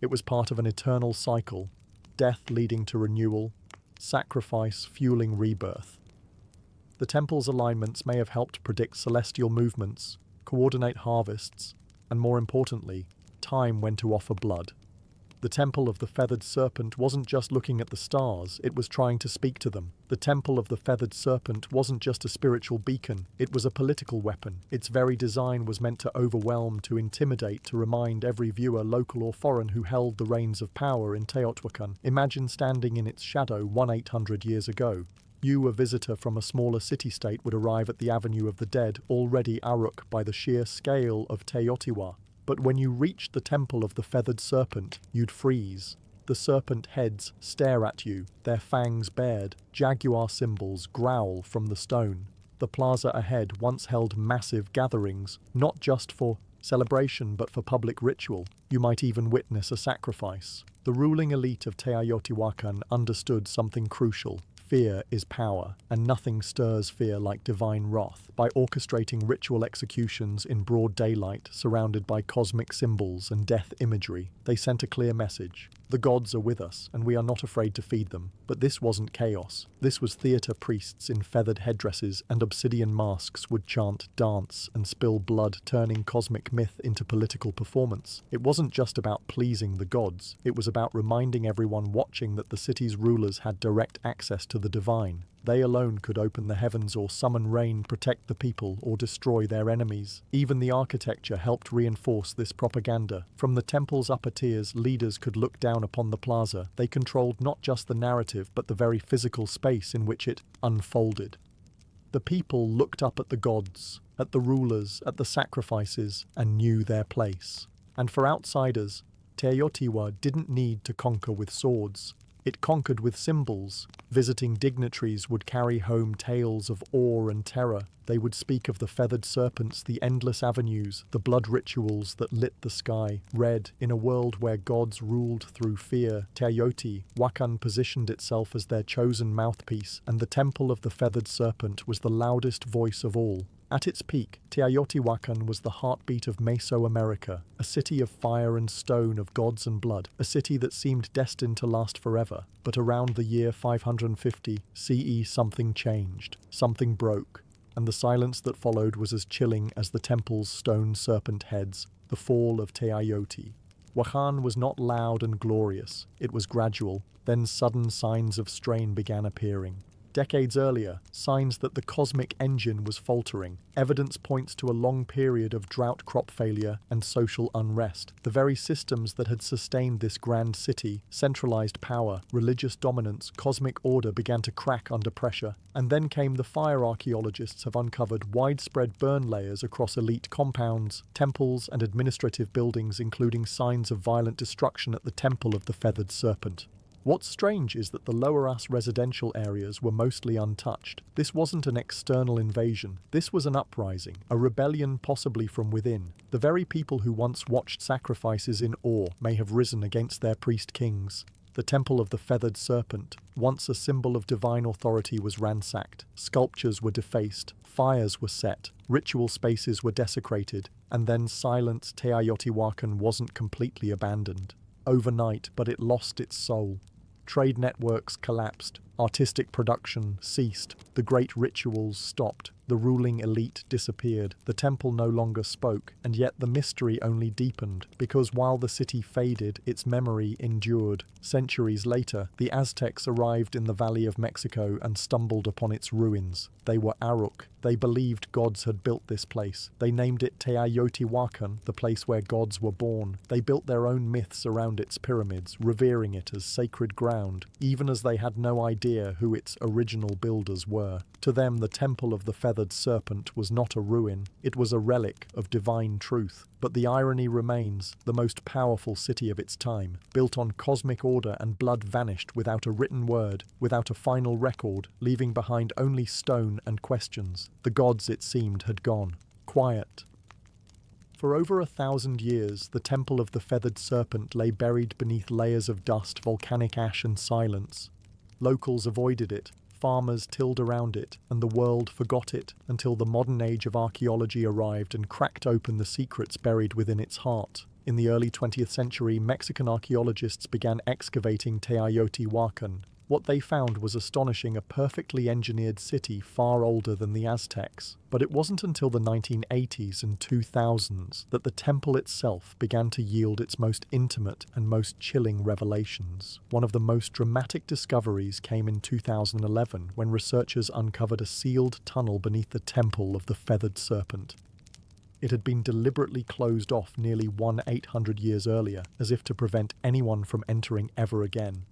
It was part of an eternal cycle, death leading to renewal, sacrifice fueling rebirth. The temple's alignments may have helped predict celestial movements, coordinate harvests, and more importantly, time when to offer blood. The Temple of the Feathered Serpent wasn't just looking at the stars, it was trying to speak to them. The Temple of the Feathered Serpent wasn't just a spiritual beacon, it was a political weapon. Its very design was meant to overwhelm, to intimidate, to remind every viewer, local or foreign, who held the reins of power in Teotihuacan. Imagine standing in its shadow 800 years ago. You, a visitor from a smaller city-state, would arrive at the Avenue of the Dead, already Aruk by the sheer scale of Teotihuacan. But when you reached the Temple of the Feathered Serpent, you'd freeze. The serpent heads stare at you, their fangs bared, jaguar symbols growl from the stone. The plaza ahead once held massive gatherings, not just for celebration but for public ritual. You might even witness a sacrifice. The ruling elite of Teotihuacan understood something crucial. Fear is power, and nothing stirs fear like divine wrath. By orchestrating ritual executions in broad daylight, surrounded by cosmic symbols and death imagery, they sent a clear message. The gods are with us, and we are not afraid to feed them. But this wasn't chaos. This was theatre. Priests in feathered headdresses and obsidian masks would chant, dance, and spill blood, turning cosmic myth into political performance. It wasn't just about pleasing the gods. It was about reminding everyone watching that the city's rulers had direct access to the divine. They alone could open the heavens or summon rain, protect the people, or destroy their enemies. Even the architecture helped reinforce this propaganda. From the temple's upper tiers, leaders could look down upon the plaza. They controlled not just the narrative, but the very physical space in which it unfolded. The people looked up at the gods, at the rulers, at the sacrifices, and knew their place. And for outsiders, Teotihuacan didn't need to conquer with swords. It conquered with symbols. Visiting dignitaries would carry home tales of awe and terror. They would speak of the feathered serpents, the endless avenues, the blood rituals that lit the sky. Red, in a world where gods ruled through fear, Teotihuacan positioned itself as their chosen mouthpiece, and the Temple of the Feathered Serpent was the loudest voice of all. At its peak, Teotihuacan was the heartbeat of Mesoamerica, a city of fire and stone, of gods and blood, a city that seemed destined to last forever. But around the year 550 CE, something changed, something broke, and the silence that followed was as chilling as the temple's stone serpent heads. The fall of Teotihuacan was not loud and glorious, it was gradual. Then sudden signs of strain began appearing. Decades earlier, signs that the cosmic engine was faltering. Evidence points to a long period of drought, crop failure, and social unrest. The very systems that had sustained this grand city, centralized power, religious dominance, cosmic order, began to crack under pressure. And then came the fire. Archaeologists have uncovered widespread burn layers across elite compounds, temples, and administrative buildings, including signs of violent destruction at the Temple of the Feathered Serpent. What's strange is that the lower-us residential areas were mostly untouched. This wasn't an external invasion. This was an uprising, a rebellion possibly from within. The very people who once watched sacrifices in awe may have risen against their priest-kings. The Temple of the Feathered Serpent, once a symbol of divine authority, was ransacked. Sculptures were defaced, fires were set, ritual spaces were desecrated, and then silent Teotihuacan wasn't completely abandoned overnight, but it lost its soul. Trade networks collapsed, artistic production ceased, the great rituals stopped, the ruling elite disappeared, the temple no longer spoke, and yet the mystery only deepened, because while the city faded, its memory endured. Centuries later, the Aztecs arrived in the Valley of Mexico and stumbled upon its ruins. They were Aruk. They believed gods had built this place. They named it Teotihuacan, the place where gods were born. They built their own myths around its pyramids, revering it as sacred ground, even as they had no idea who its original builders were. To them, the Temple of the Feathered Serpent was not a ruin, it was a relic of divine truth. But the irony remains, the most powerful city of its time, built on cosmic order and blood, vanished without a written word, without a final record, leaving behind only stone and questions. The gods, it seemed, had gone. Quiet. For over 1,000 years, the Temple of the Feathered Serpent lay buried beneath layers of dust, volcanic ash, and silence. Locals avoided it. Farmers tilled around it, and the world forgot it, until the modern age of archaeology arrived and cracked open the secrets buried within its heart. In the early 20th century, Mexican archaeologists began excavating Teotihuacan. What they found was astonishing, a perfectly engineered city far older than the Aztecs. But it wasn't until the 1980s and 2000s that the temple itself began to yield its most intimate and most chilling revelations. One of the most dramatic discoveries came in 2011 when researchers uncovered a sealed tunnel beneath the temple of the feathered serpent. It had been deliberately closed off nearly 800 years earlier, as if to prevent anyone from entering ever again.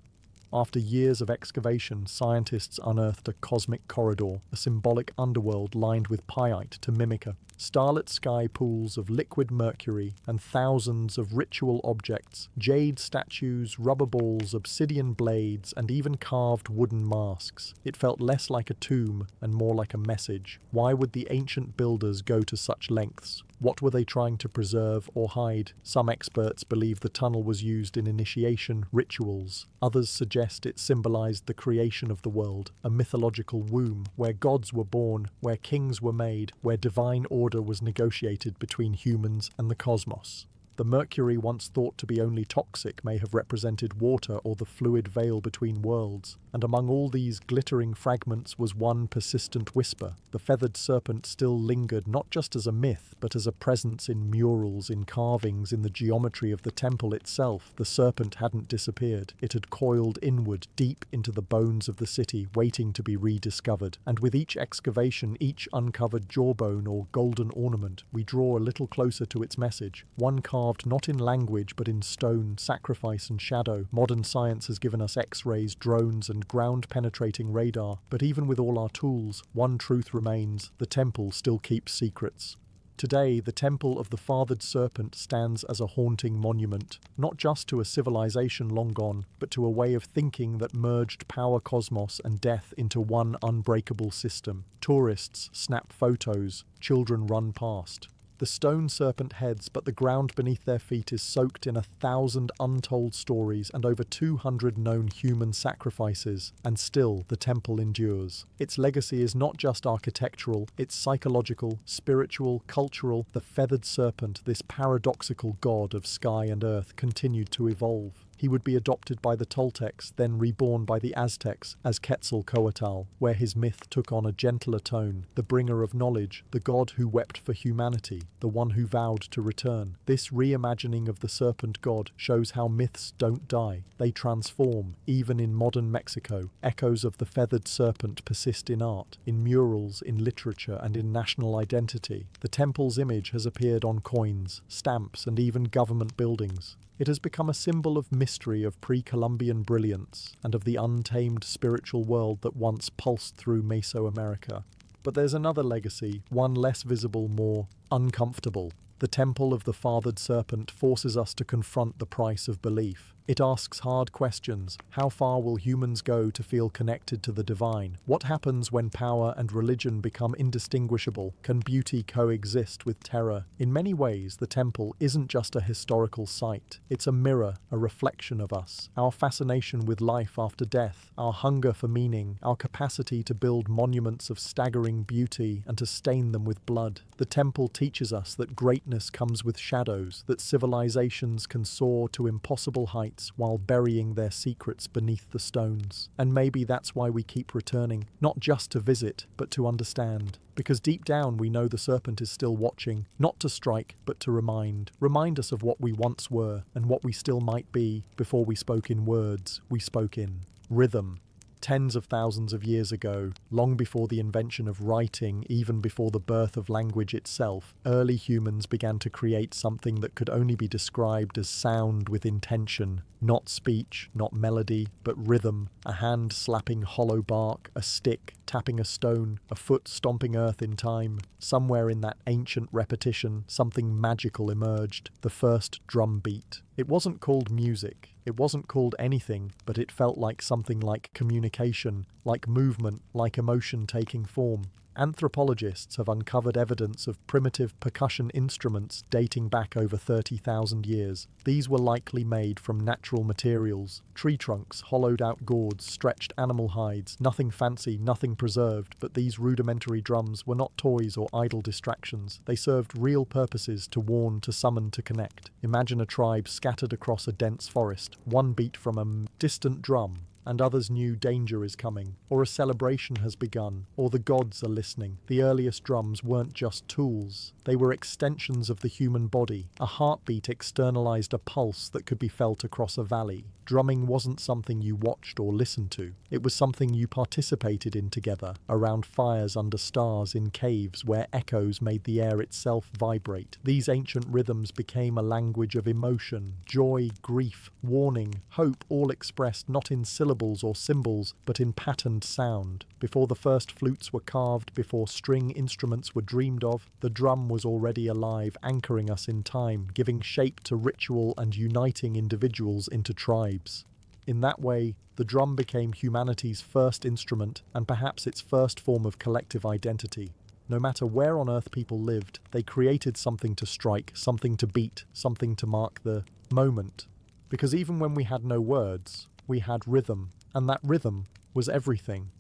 After years of excavation, scientists unearthed a cosmic corridor, a symbolic underworld lined with pyite to mimic a starlit sky, pools of liquid mercury, and thousands of ritual objects, jade statues, rubber balls, obsidian blades, and even carved wooden masks. It felt less like a tomb and more like a message. Why would the ancient builders go to such lengths? What were they trying to preserve or hide? Some experts believe the tunnel was used in initiation rituals. Others suggest it symbolized the creation of the world, a mythological womb where gods were born, where kings were made, where divine order was negotiated between humans and the cosmos. The mercury, once thought to be only toxic, may have represented water or the fluid veil between worlds. And among all these glittering fragments was one persistent whisper. The feathered serpent still lingered not just as a myth, but as a presence in murals, in carvings, in the geometry of the temple itself. The serpent hadn't disappeared. It had coiled inward, deep into the bones of the city, waiting to be rediscovered. And with each excavation, each uncovered jawbone or golden ornament, we draw a little closer to its message. One carved not in language but in stone, sacrifice and shadow. Modern science has given us X-rays, drones and ground-penetrating radar, but even with all our tools, one truth remains: the temple still keeps secrets. Today, the temple of the fathered serpent stands as a haunting monument, not just to a civilization long gone, but to a way of thinking that merged power, cosmos and death into one unbreakable system. Tourists snap photos, children run past. The stone serpent heads, but the ground beneath their feet is soaked in 1,000 untold stories and over 200 known human sacrifices, and still the temple endures. Its legacy is not just architectural, it's psychological, spiritual, cultural. The feathered serpent, this paradoxical god of sky and earth, continued to evolve. He would be adopted by the Toltecs, then reborn by the Aztecs as Quetzalcoatl, where his myth took on a gentler tone, the bringer of knowledge, the god who wept for humanity, the one who vowed to return. This reimagining of the serpent god shows how myths don't die, they transform. Even in modern Mexico, echoes of the feathered serpent persist in art, in murals, in literature, and in national identity. The temple's image has appeared on coins, stamps, and even government buildings. It has become a symbol of mystery, of pre-Columbian brilliance, and of the untamed spiritual world that once pulsed through Mesoamerica. But there's another legacy, one less visible, more uncomfortable. The temple of the fathered serpent forces us to confront the price of belief. It asks hard questions. How far will humans go to feel connected to the divine? What happens when power and religion become indistinguishable? Can beauty coexist with terror? In many ways, the temple isn't just a historical site. It's a mirror, a reflection of us. Our fascination with life after death, our hunger for meaning, our capacity to build monuments of staggering beauty and to stain them with blood. The temple teaches us that greatness comes with shadows, that civilizations can soar to impossible heights while burying their secrets beneath the stones. And maybe that's why we keep returning, not just to visit, but to understand. Because deep down we know the serpent is still watching, not to strike, but to remind. Remind us of what we once were, and what we still might be. Before we spoke in words, we spoke in rhythm. Tens of thousands of years ago, long before the invention of writing, even before the birth of language itself, early humans began to create something that could only be described as sound with intention. Not speech, not melody, but rhythm. A hand slapping hollow bark, a stick tapping a stone, a foot stomping earth in time. Somewhere in that ancient repetition, something magical emerged, the first drum beat. It wasn't called music, it wasn't called anything, but it felt like something like communication, like movement, like emotion taking form. Anthropologists have uncovered evidence of primitive percussion instruments dating back over 30,000 years. These were likely made from natural materials, tree trunks, hollowed out gourds, stretched animal hides, nothing fancy, nothing preserved, but these rudimentary drums were not toys or idle distractions. They served real purposes: to warn, to summon, to connect. Imagine a tribe scattered across a dense forest. One beat from a distant drum, and others knew danger is coming, or a celebration has begun, or the gods are listening. The earliest drums weren't just tools, they were extensions of the human body. A heartbeat externalized a pulse that could be felt across a valley. Drumming wasn't something you watched or listened to, it was something you participated in together, around fires under stars in caves where echoes made the air itself vibrate. These ancient rhythms became a language of emotion, joy, grief, warning, hope, all expressed not in syllables or symbols, but in patterned sound. Before the first flutes were carved, before string instruments were dreamed of, the drum was already alive, anchoring us in time, giving shape to ritual and uniting individuals into tribes. In that way, the drum became humanity's first instrument and perhaps its first form of collective identity. No matter where on earth people lived, they created something to strike, something to beat, something to mark the moment. Because even when we had no words, we had rhythm, and that rhythm was everything.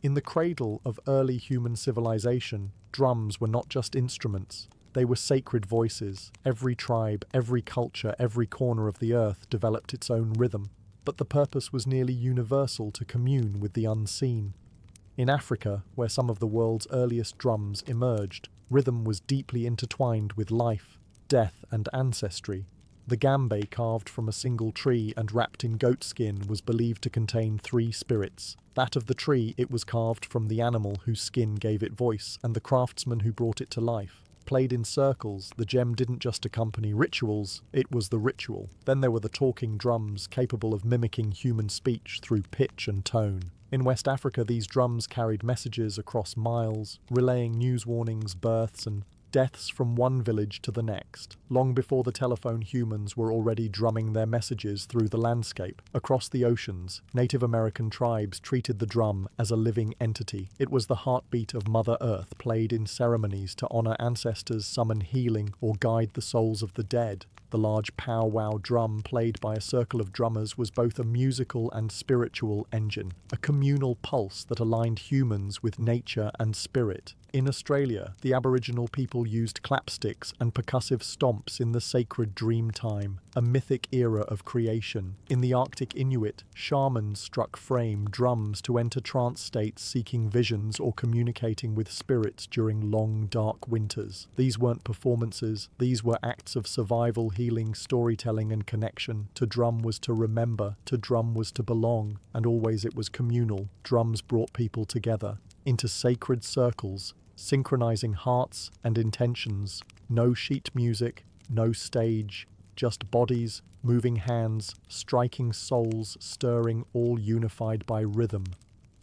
In the cradle of early human civilization, drums were not just instruments, they were sacred voices. Every tribe, every culture, every corner of the earth developed its own rhythm, but the purpose was nearly universal: to commune with the unseen. In Africa, where some of the world's earliest drums emerged, rhythm was deeply intertwined with life, death, and ancestry. The gambe, carved from a single tree and wrapped in goatskin, was believed to contain 3 spirits. That of the tree, it was carved from the animal whose skin gave it voice, and the craftsman who brought it to life. Played in circles, the gem didn't just accompany rituals, it was the ritual. Then there were the talking drums, capable of mimicking human speech through pitch and tone. In West Africa, these drums carried messages across miles, relaying news warnings, births, and deaths from one village to the next. Long before the telephone, humans were already drumming their messages through the landscape. Across the oceans, Native American tribes treated the drum as a living entity. It was the heartbeat of Mother Earth, played in ceremonies to honor ancestors, summon healing, or guide the souls of the dead. The large powwow drum, played by a circle of drummers, was both a musical and spiritual engine, a communal pulse that aligned humans with nature and spirit. In Australia, the Aboriginal people used clapsticks and percussive stomps in the sacred dream time, a mythic era of creation. In the Arctic Inuit, shamans struck frame drums to enter trance states, seeking visions or communicating with spirits during long, dark winters. These weren't performances, these were acts of survival, healing, storytelling, and connection. To drum was to remember, to drum was to belong, and always it was communal. Drums brought people together into sacred circles, synchronizing hearts and intentions. No sheet music, no stage, just bodies, moving hands, striking souls, stirring, all unified by rhythm.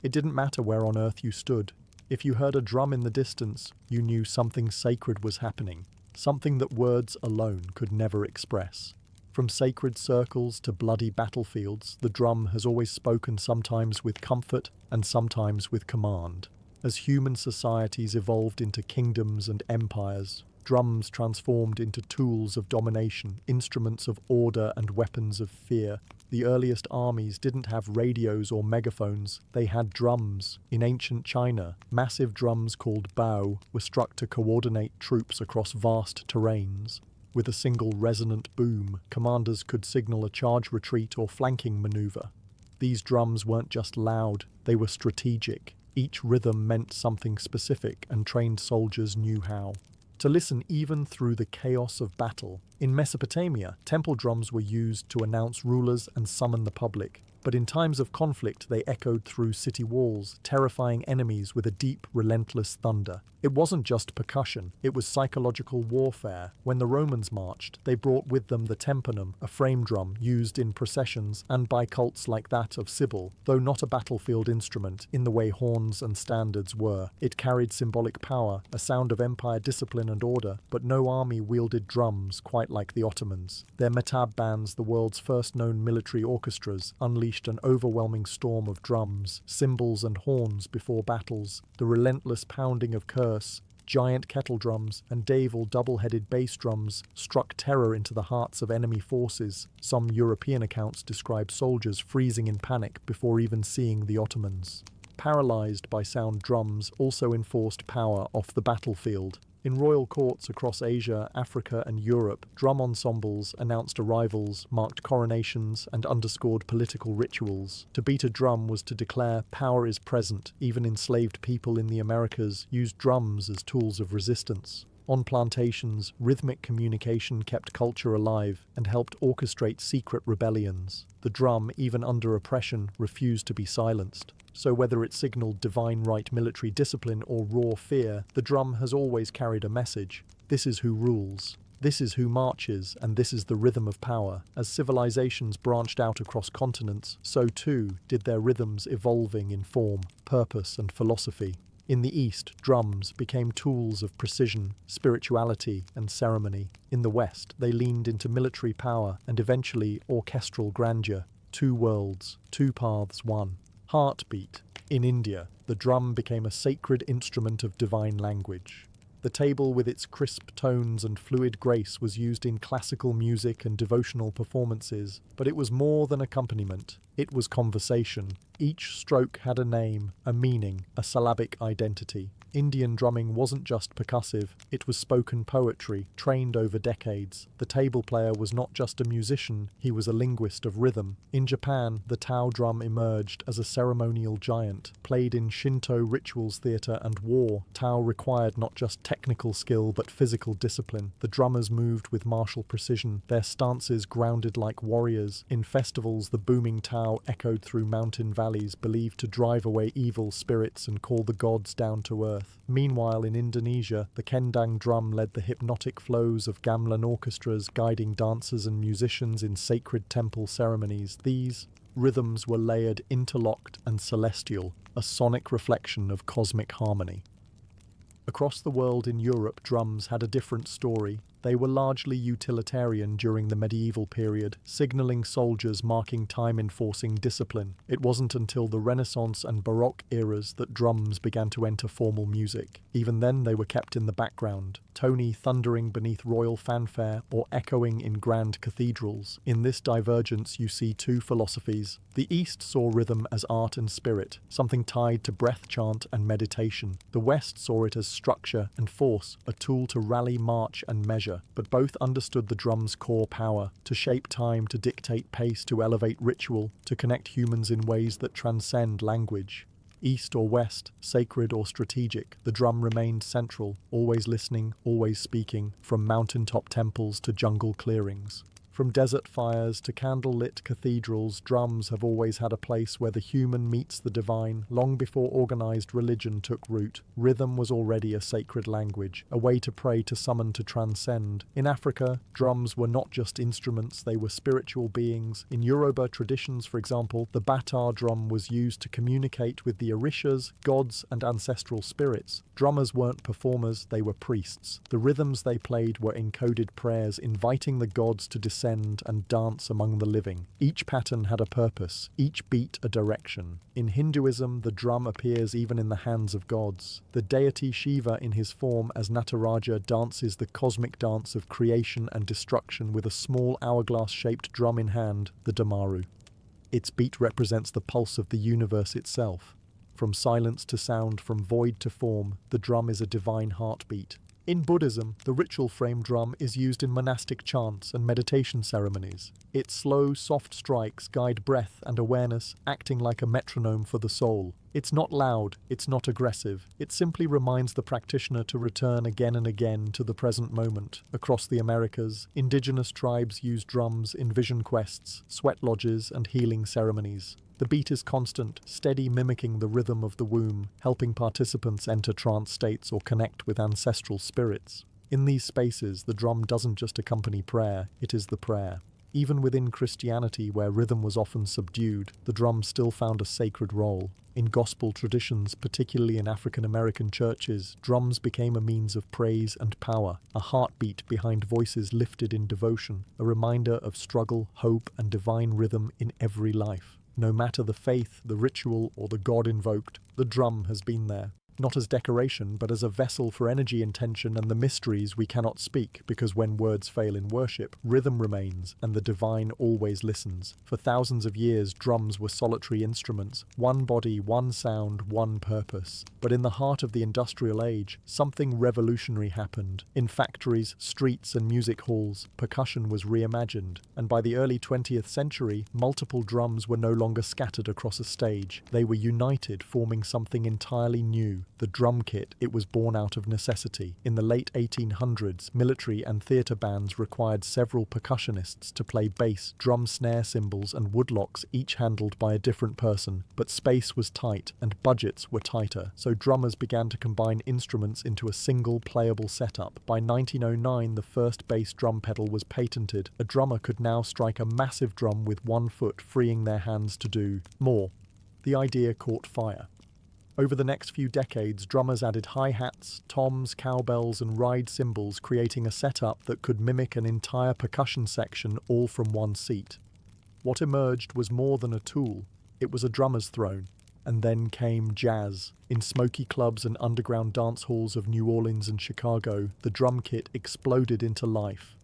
It didn't matter where on earth you stood. If you heard a drum in the distance, you knew something sacred was happening, something that words alone could never express. From sacred circles to bloody battlefields, the drum has always spoken, sometimes with comfort and sometimes with command. As human societies evolved into kingdoms and empires, drums transformed into tools of domination, instruments of order and weapons of fear. The earliest armies didn't have radios or megaphones, they had drums. In ancient China, massive drums called bao were struck to coordinate troops across vast terrains. With a single resonant boom, commanders could signal a charge retreat or flanking maneuver. These drums weren't just loud, they were strategic. Each rhythm meant something specific, and trained soldiers knew how to listen even through the chaos of battle. In Mesopotamia, temple drums were used to announce rulers and summon the public. But in times of conflict, they echoed through city walls, terrifying enemies with a deep, relentless thunder. It wasn't just percussion, it was psychological warfare. When the Romans marched, they brought with them the tympanum, a frame drum used in processions and by cults like that of Cybele. Though not a battlefield instrument in the way horns and standards were, it carried symbolic power, a sound of empire discipline and order, but no army wielded drums quite like the Ottomans. Their metab bands, the world's first known military orchestras, unleashed an overwhelming storm of drums, cymbals and horns before battles, the relentless pounding of curse, giant kettle drums, and Daval double-headed bass drums struck terror into the hearts of enemy forces. Some European accounts describe soldiers freezing in panic before even seeing the Ottomans. Paralyzed by sound, drums also enforced power off the battlefield. In royal courts across Asia, Africa, and Europe, drum ensembles announced arrivals, marked coronations, and underscored political rituals. To beat a drum was to declare power is present. Even enslaved people in the Americas used drums as tools of resistance. On plantations, rhythmic communication kept culture alive and helped orchestrate secret rebellions. The drum, even under oppression, refused to be silenced. So whether it signaled divine right military discipline or raw fear, the drum has always carried a message. This is who rules. This is who marches, and this is the rhythm of power. As civilizations branched out across continents, so too did their rhythms evolving in form, purpose, and philosophy. In the East, drums became tools of precision, spirituality, and ceremony. In the West, they leaned into military power and eventually orchestral grandeur. Two worlds, two paths, one. Heartbeat. In India, the drum became a sacred instrument of divine language. The tabla with its crisp tones and fluid grace was used in classical music and devotional performances, but it was more than accompaniment. It was conversation. Each stroke had a name, a meaning, a syllabic identity. Indian drumming wasn't just percussive, it was spoken poetry, trained over decades. The tabla player was not just a musician, he was a linguist of rhythm. In Japan, the Tao drum emerged as a ceremonial giant. Played in Shinto rituals theatre and war, Tao required not just technical skill but physical discipline. The drummers moved with martial precision, their stances grounded like warriors. In festivals, the booming Tao echoed through mountain valleys, believed to drive away evil spirits and call the gods down to earth. Meanwhile, in Indonesia, the kendang drum led the hypnotic flows of gamelan orchestras, guiding dancers and musicians in sacred temple ceremonies. These rhythms were layered, interlocked, and celestial, a sonic reflection of cosmic harmony. Across the world in Europe, drums had a different story. They were largely utilitarian during the medieval period, signalling soldiers, marking time, enforcing discipline. It wasn't until the Renaissance and Baroque eras that drums began to enter formal music. Even then, they were kept in the background, tony thundering beneath royal fanfare or echoing in grand cathedrals. In this divergence, you see two philosophies. The East saw rhythm as art and spirit, something tied to breath, chant, and meditation. The West saw it as structure and force, a tool to rally, march, and measure. But both understood the drum's core power, to shape time, to dictate pace, to elevate ritual, to connect humans in ways that transcend language. East or West, sacred or strategic, the drum remained central, always listening, always speaking, from mountaintop temples to jungle clearings. From desert fires to candle-lit cathedrals, drums have always had a place where the human meets the divine. Long before organized religion took root, rhythm was already a sacred language, a way to pray, to summon, to transcend. In Africa, drums were not just instruments, they were spiritual beings. In Yoruba traditions, for example, the bata drum was used to communicate with the orishas, gods, and ancestral spirits. Drummers weren't performers, they were priests. The rhythms they played were encoded prayers, inviting the gods to descend and dance among the living. Each pattern had a purpose, each beat a direction. In Hinduism, the drum appears even in the hands of gods. The deity Shiva in his form as Nataraja dances the cosmic dance of creation and destruction with a small hourglass-shaped drum in hand, the damaru. Its beat represents the pulse of the universe itself. From silence to sound, from void to form, the drum is a divine heartbeat. In Buddhism, the ritual frame drum is used in monastic chants and meditation ceremonies. Its slow, soft strikes guide breath and awareness, acting like a metronome for the soul. It's not loud, it's not aggressive. It simply reminds the practitioner to return again and again to the present moment. Across the Americas, indigenous tribes use drums in vision quests, sweat lodges, and healing ceremonies. The beat is constant, steady, mimicking the rhythm of the womb, helping participants enter trance states or connect with ancestral spirits. In these spaces, the drum doesn't just accompany prayer, it is the prayer. Even within Christianity, where rhythm was often subdued, the drum still found a sacred role. In gospel traditions, particularly in African American churches, drums became a means of praise and power, a heartbeat behind voices lifted in devotion, a reminder of struggle, hope, and divine rhythm in every life. No matter the faith, the ritual, or the god invoked, the drum has been there. not as decoration, but as a vessel for energy, intention, and the mysteries we cannot speak, because when words fail in worship, rhythm remains, and the divine always listens. For thousands of years, drums were solitary instruments, one body, one sound, one purpose. But in the heart of the industrial age, something revolutionary happened. In factories, streets, and music halls, percussion was reimagined, and by the early 20th century, multiple drums were no longer scattered across a stage. They were united, forming something entirely new. The drum kit. It was born out of necessity. In the late 1800s, military and theatre bands required several percussionists to play bass, drum snare cymbals, and woodlocks, each handled by a different person. But space was tight, and budgets were tighter, so drummers began to combine instruments into a single playable setup. By 1909, the first bass drum pedal was patented. A drummer could now strike a massive drum with one foot, freeing their hands to do more. The idea caught fire. Over the next few decades, drummers added hi-hats, toms, cowbells, and ride cymbals, creating a setup that could mimic an entire percussion section, all from one seat. What emerged was more than a tool. It was a drummer's throne. And then came jazz. In smoky clubs and underground dance halls of New Orleans and Chicago, the drum kit exploded into life.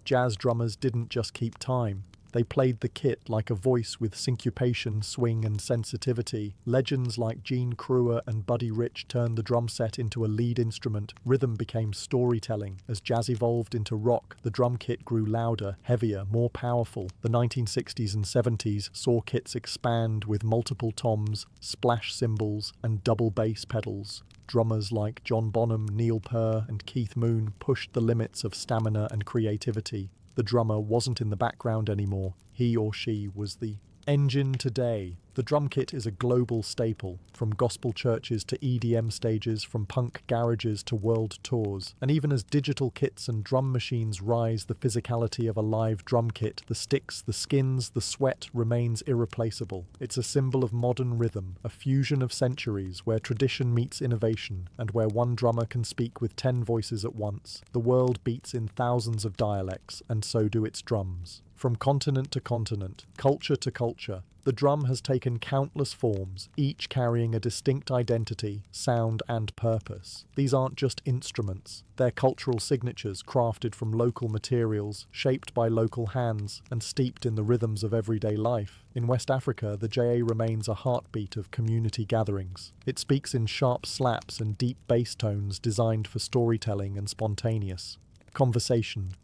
Jazz drummers didn't just keep time. They played the kit like a voice with syncopation, swing, and sensitivity. Legends like Gene Kruger and Buddy Rich turned the drum set into a lead instrument. Rhythm became storytelling. As jazz evolved into rock, the drum kit grew louder, heavier, more powerful. The 1960s and 70s saw kits expand with multiple toms, splash cymbals, and double bass pedals. Drummers like John Bonham, Neil Peart, and Keith Moon pushed the limits of stamina and creativity. The drummer wasn't in the background anymore. He or she was the engine today. The drum kit is a global staple, from gospel churches to EDM stages, from punk garages to world tours. And even as digital kits and drum machines rise, the physicality of a live drum kit, the sticks, the skins, the sweat, remains irreplaceable. It's a symbol of modern rhythm, a fusion of centuries where tradition meets innovation, and where one drummer can speak with 10 voices at once. The world beats in thousands of dialects, and so do its drums. From continent to continent, culture to culture, the drum has taken countless forms, each carrying a distinct identity, sound, and purpose. These aren't just instruments. They're cultural signatures crafted from local materials, shaped by local hands, and steeped in the rhythms of everyday life. In West Africa, the JA remains a heartbeat of community gatherings. It speaks in sharp slaps and deep bass tones designed for storytelling and spontaneous conversation.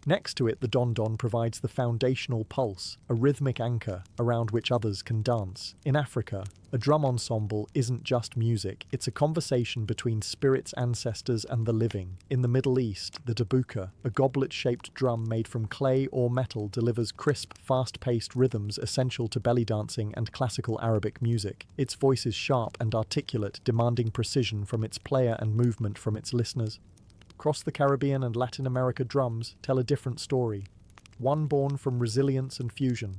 Next to it, the don-don provides the foundational pulse, a rhythmic anchor around which others can dance. In Africa, a drum ensemble isn't just music, it's a conversation between spirits, ancestors, and the living. In the Middle East, the dabuka, a goblet-shaped drum made from clay or metal, delivers crisp, fast-paced rhythms essential to belly dancing and classical Arabic music. Its voice is sharp and articulate, demanding precision from its player and movement from its listeners. Across the Caribbean and Latin America, drums tell a different story, one born from resilience and fusion.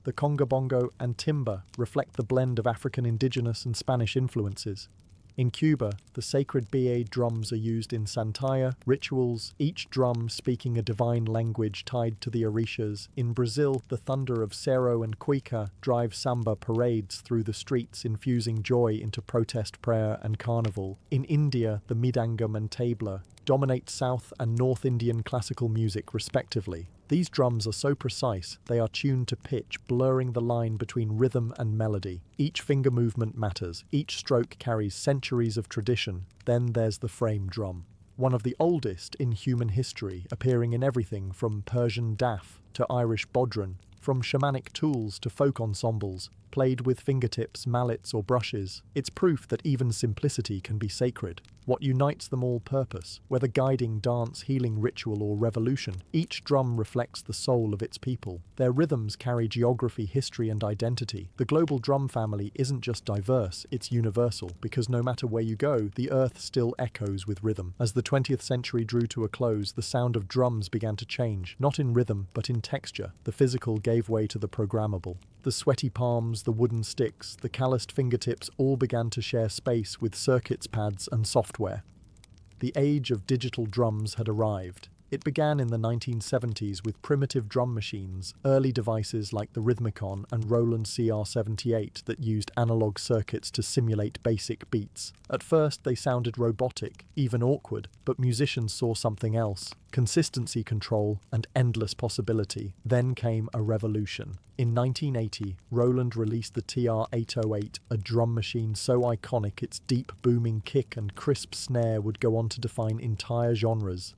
The conga bongo and timba reflect the blend of African indigenous and Spanish influences. In Cuba, the sacred BA drums are used in santaya rituals, each drum speaking a divine language tied to the orishas. In Brazil, the thunder of Cerro and Cuica drive samba parades through the streets, infusing joy into protest prayer and carnival. In India, the midangam and tabla dominate South and North Indian classical music respectively. These drums are so precise, they are tuned to pitch, blurring the line between rhythm and melody. Each finger movement matters, each stroke carries centuries of tradition. Then there's the frame drum, one of the oldest in human history, appearing in everything from Persian daf to Irish bodhran, from shamanic tools to folk ensembles, played with fingertips, mallets, or brushes. It's proof that even simplicity can be sacred. What unites them all? Purpose. Whether guiding dance, healing ritual, or revolution, each drum reflects the soul of its people. Their rhythms carry geography, history, and identity. The global drum family isn't just diverse, it's universal, because no matter where you go, the earth still echoes with rhythm. As the 20th century drew to a close, the sound of drums began to change, not in rhythm, but in texture. The physical gave way to the programmable. The sweaty palms, the wooden sticks, the calloused fingertips all began to share space with circuits, pads, and software. The age of digital drums had arrived. It began in the 1970s with primitive drum machines, early devices like the Rhythmicon and Roland CR78 that used analog circuits to simulate basic beats. At first they sounded robotic, even awkward, but musicians saw something else: consistency control and endless possibility. Then came a revolution. In 1980, Roland released the TR-808, a drum machine so iconic its deep booming kick and crisp snare would go on to define entire genres.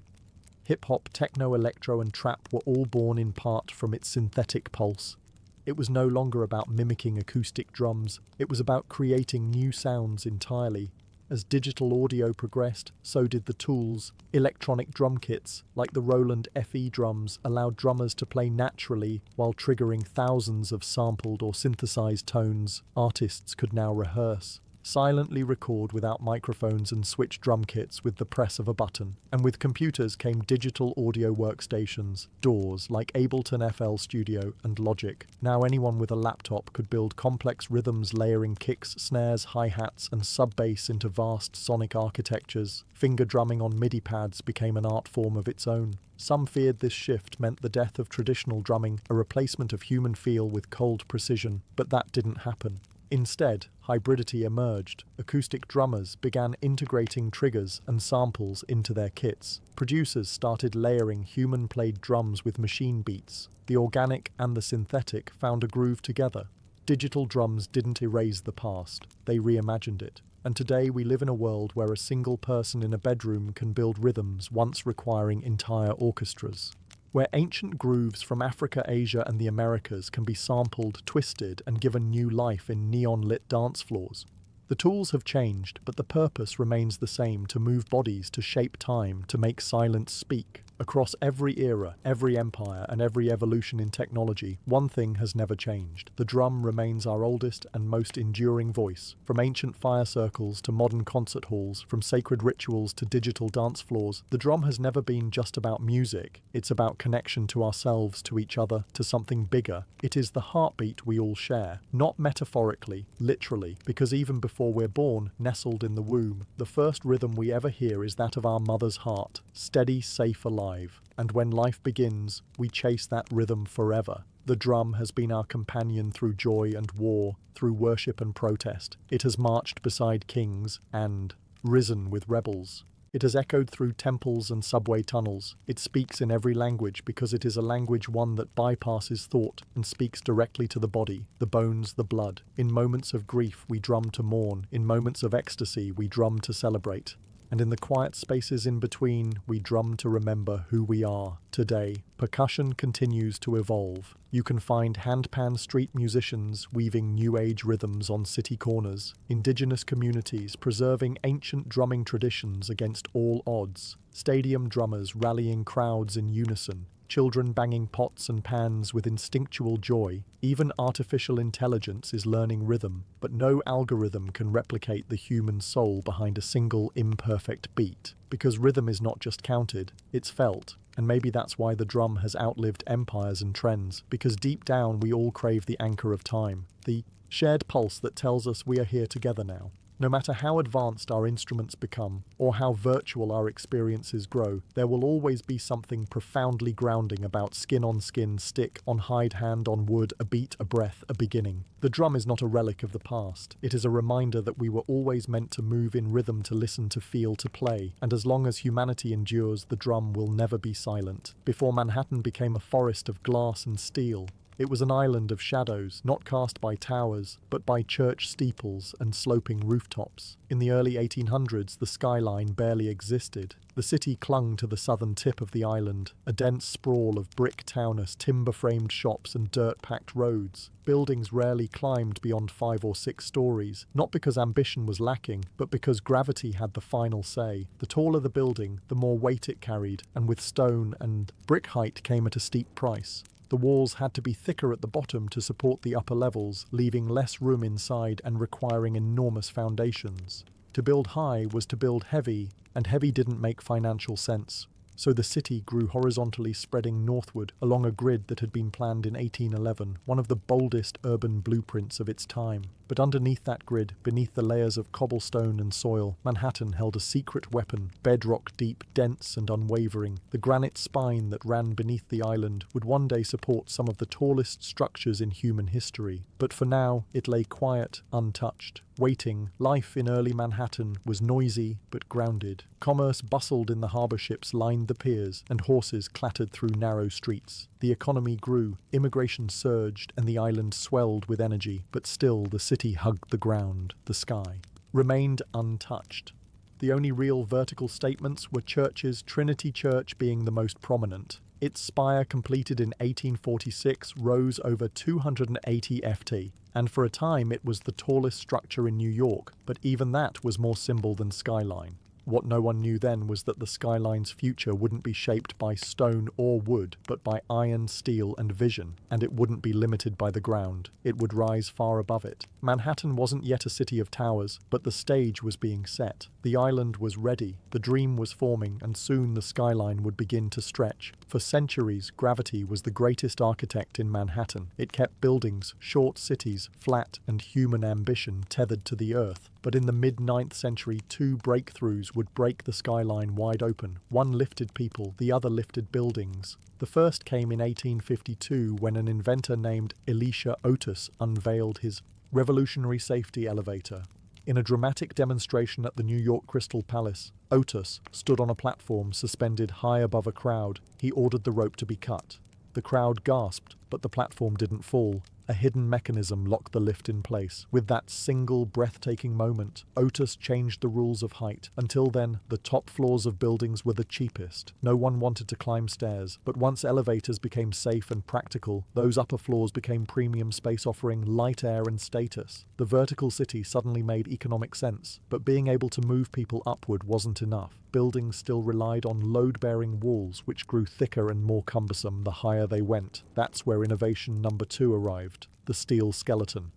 Hip-hop, techno, electro and trap were all born in part from its synthetic pulse. It was no longer about mimicking acoustic drums, it was about creating new sounds entirely. As digital audio progressed, so did the tools. Electronic drum kits, like the Roland FE drums, allowed drummers to play naturally while triggering thousands of sampled or synthesized tones. Artists could now rehearse, silently record without microphones and switch drum kits with the press of a button. And with computers came digital audio workstations, DAWs like Ableton FL Studio and Logic. Now anyone with a laptop could build complex rhythms layering kicks, snares, hi-hats and sub-bass into vast sonic architectures. Finger drumming on MIDI pads became an art form of its own. Some feared this shift meant the death of traditional drumming, a replacement of human feel with cold precision, but that didn't happen. Instead, hybridity emerged. Acoustic drummers began integrating triggers and samples into their kits. Producers started layering human-played drums with machine beats. The organic and the synthetic found a groove together. Digital drums didn't erase the past, they reimagined it. And today we live in a world where a single person in a bedroom can build rhythms once requiring entire orchestras. Where ancient grooves from Africa, Asia and the Americas can be sampled, twisted and given new life in neon-lit dance floors. The tools have changed, but the purpose remains the same: to move bodies, to shape time, to make silence speak. Across every era, every empire, and every evolution in technology, one thing has never changed. The drum remains our oldest and most enduring voice. From ancient fire circles to modern concert halls, from sacred rituals to digital dance floors, the drum has never been just about music. It's about connection to ourselves, to each other, to something bigger. It is the heartbeat we all share, not metaphorically, literally, because even before we're born, nestled in the womb, the first rhythm we ever hear is that of our mother's heart, steady, safe, alive. And when life begins, we chase that rhythm forever. The drum has been our companion through joy and war, through worship and protest. It has marched beside kings and risen with rebels. It has echoed through temples and subway tunnels. It speaks in every language because it is a language one that bypasses thought and speaks directly to the body, the bones, the blood. In moments of grief, we drum to mourn. In moments of ecstasy, we drum to celebrate. And in the quiet spaces in between, we drum to remember who we are. Today, percussion continues to evolve. You can find handpan street musicians weaving new age rhythms on city corners, indigenous communities preserving ancient drumming traditions against all odds, stadium drummers rallying crowds in unison, children banging pots and pans with instinctual joy. Even artificial intelligence is learning rhythm, but no algorithm can replicate the human soul behind a single imperfect beat. Because rhythm is not just counted, it's felt. And maybe that's why the drum has outlived empires and trends, because deep down we all crave the anchor of time, the shared pulse that tells us we are here together now. No matter how advanced our instruments become, or how virtual our experiences grow, there will always be something profoundly grounding about skin on skin, stick on hide, hand on wood, a beat, a breath, a beginning. The drum is not a relic of the past. It is a reminder that we were always meant to move in rhythm, to listen, to feel, to play. And as long as humanity endures, the drum will never be silent. Before Manhattan became a forest of glass and steel, it was an island of shadows, not cast by towers, but by church steeples and sloping rooftops. In the early 1800s, the skyline barely existed. The city clung to the southern tip of the island, a dense sprawl of brick towners, timber-framed shops and dirt-packed roads. Buildings rarely climbed beyond 5 or 6 stories, not because ambition was lacking, but because gravity had the final say. The taller the building, the more weight it carried, and with stone and brick height came at a steep price. The walls had to be thicker at the bottom to support the upper levels, leaving less room inside and requiring enormous foundations. To build high was to build heavy, and heavy didn't make financial sense. So the city grew horizontally, spreading northward along a grid that had been planned in 1811, one of the boldest urban blueprints of its time. But underneath that grid, beneath the layers of cobblestone and soil, Manhattan held a secret weapon, bedrock deep, dense and unwavering. The granite spine that ran beneath the island would one day support some of the tallest structures in human history. But for now, it lay quiet, untouched. Waiting, life in early Manhattan was noisy but grounded. Commerce bustled in the harbour ships lined the piers, and horses clattered through narrow streets. The economy grew, immigration surged, and the island swelled with energy, but still the city hugged the ground, the sky remained untouched. The only real vertical statements were churches, Trinity Church being the most prominent. Its spire, completed in 1846, rose over 280 ft, and for a time it was the tallest structure in New York, but even that was more symbol than skyline. What no one knew then was that the skyline's future wouldn't be shaped by stone or wood, but by iron, steel, and vision, and it wouldn't be limited by the ground. It would rise far above it. Manhattan wasn't yet a city of towers, but the stage was being set. The island was ready, the dream was forming, and soon the skyline would begin to stretch. For centuries, gravity was the greatest architect in Manhattan. It kept buildings, short cities, flat, and human ambition tethered to the earth. But in the mid-9th century, two breakthroughs would break the skyline wide open. One lifted people, the other lifted buildings. The first came in 1852 when an inventor named Elisha Otis unveiled his revolutionary safety elevator. In a dramatic demonstration at the New York Crystal Palace, Otis stood on a platform suspended high above a crowd. He ordered the rope to be cut. The crowd gasped, but the platform didn't fall. A hidden mechanism locked the lift in place. With that single breathtaking moment, Otis changed the rules of height. Until then, the top floors of buildings were the cheapest. No one wanted to climb stairs, but once elevators became safe and practical, those upper floors became premium space offering light air and status. The vertical city suddenly made economic sense, but being able to move people upward wasn't enough. Buildings still relied on load-bearing walls, which grew thicker and more cumbersome the higher they went. That's where innovation number 2 arrived, the steel skeleton.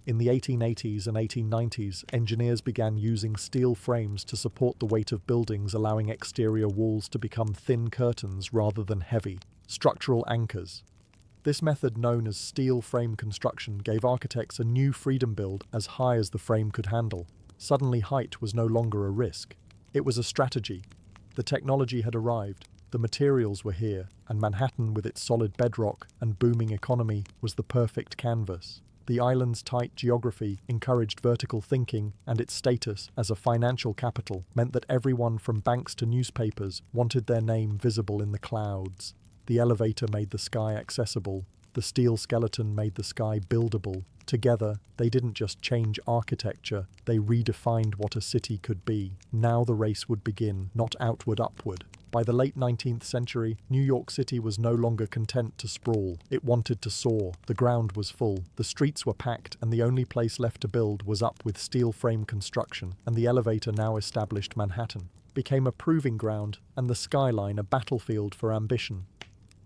In the 1880s and 1890s, engineers began using steel frames to support the weight of buildings, allowing exterior walls to become thin curtains rather than heavy, structural anchors. This method, known as steel frame construction, gave architects a new freedom build as high as the frame could handle. Suddenly, height was no longer a risk. It was a strategy. The technology had arrived, the materials were here, and Manhattan, with its solid bedrock and booming economy, was the perfect canvas. The island's tight geography encouraged vertical thinking, and its status as a financial capital meant that everyone from banks to newspapers wanted their name visible in the clouds. The elevator made the sky accessible. The steel skeleton made the sky buildable. Together, they didn't just change architecture, they redefined what a city could be. Now the race would begin, not outward, upward. By the late 19th century, New York City was no longer content to sprawl. It wanted to soar. The ground was full. The streets were packed, and the only place left to build was up with steel frame construction, and the elevator now established Manhattan became a proving ground, and the skyline a battlefield for ambition.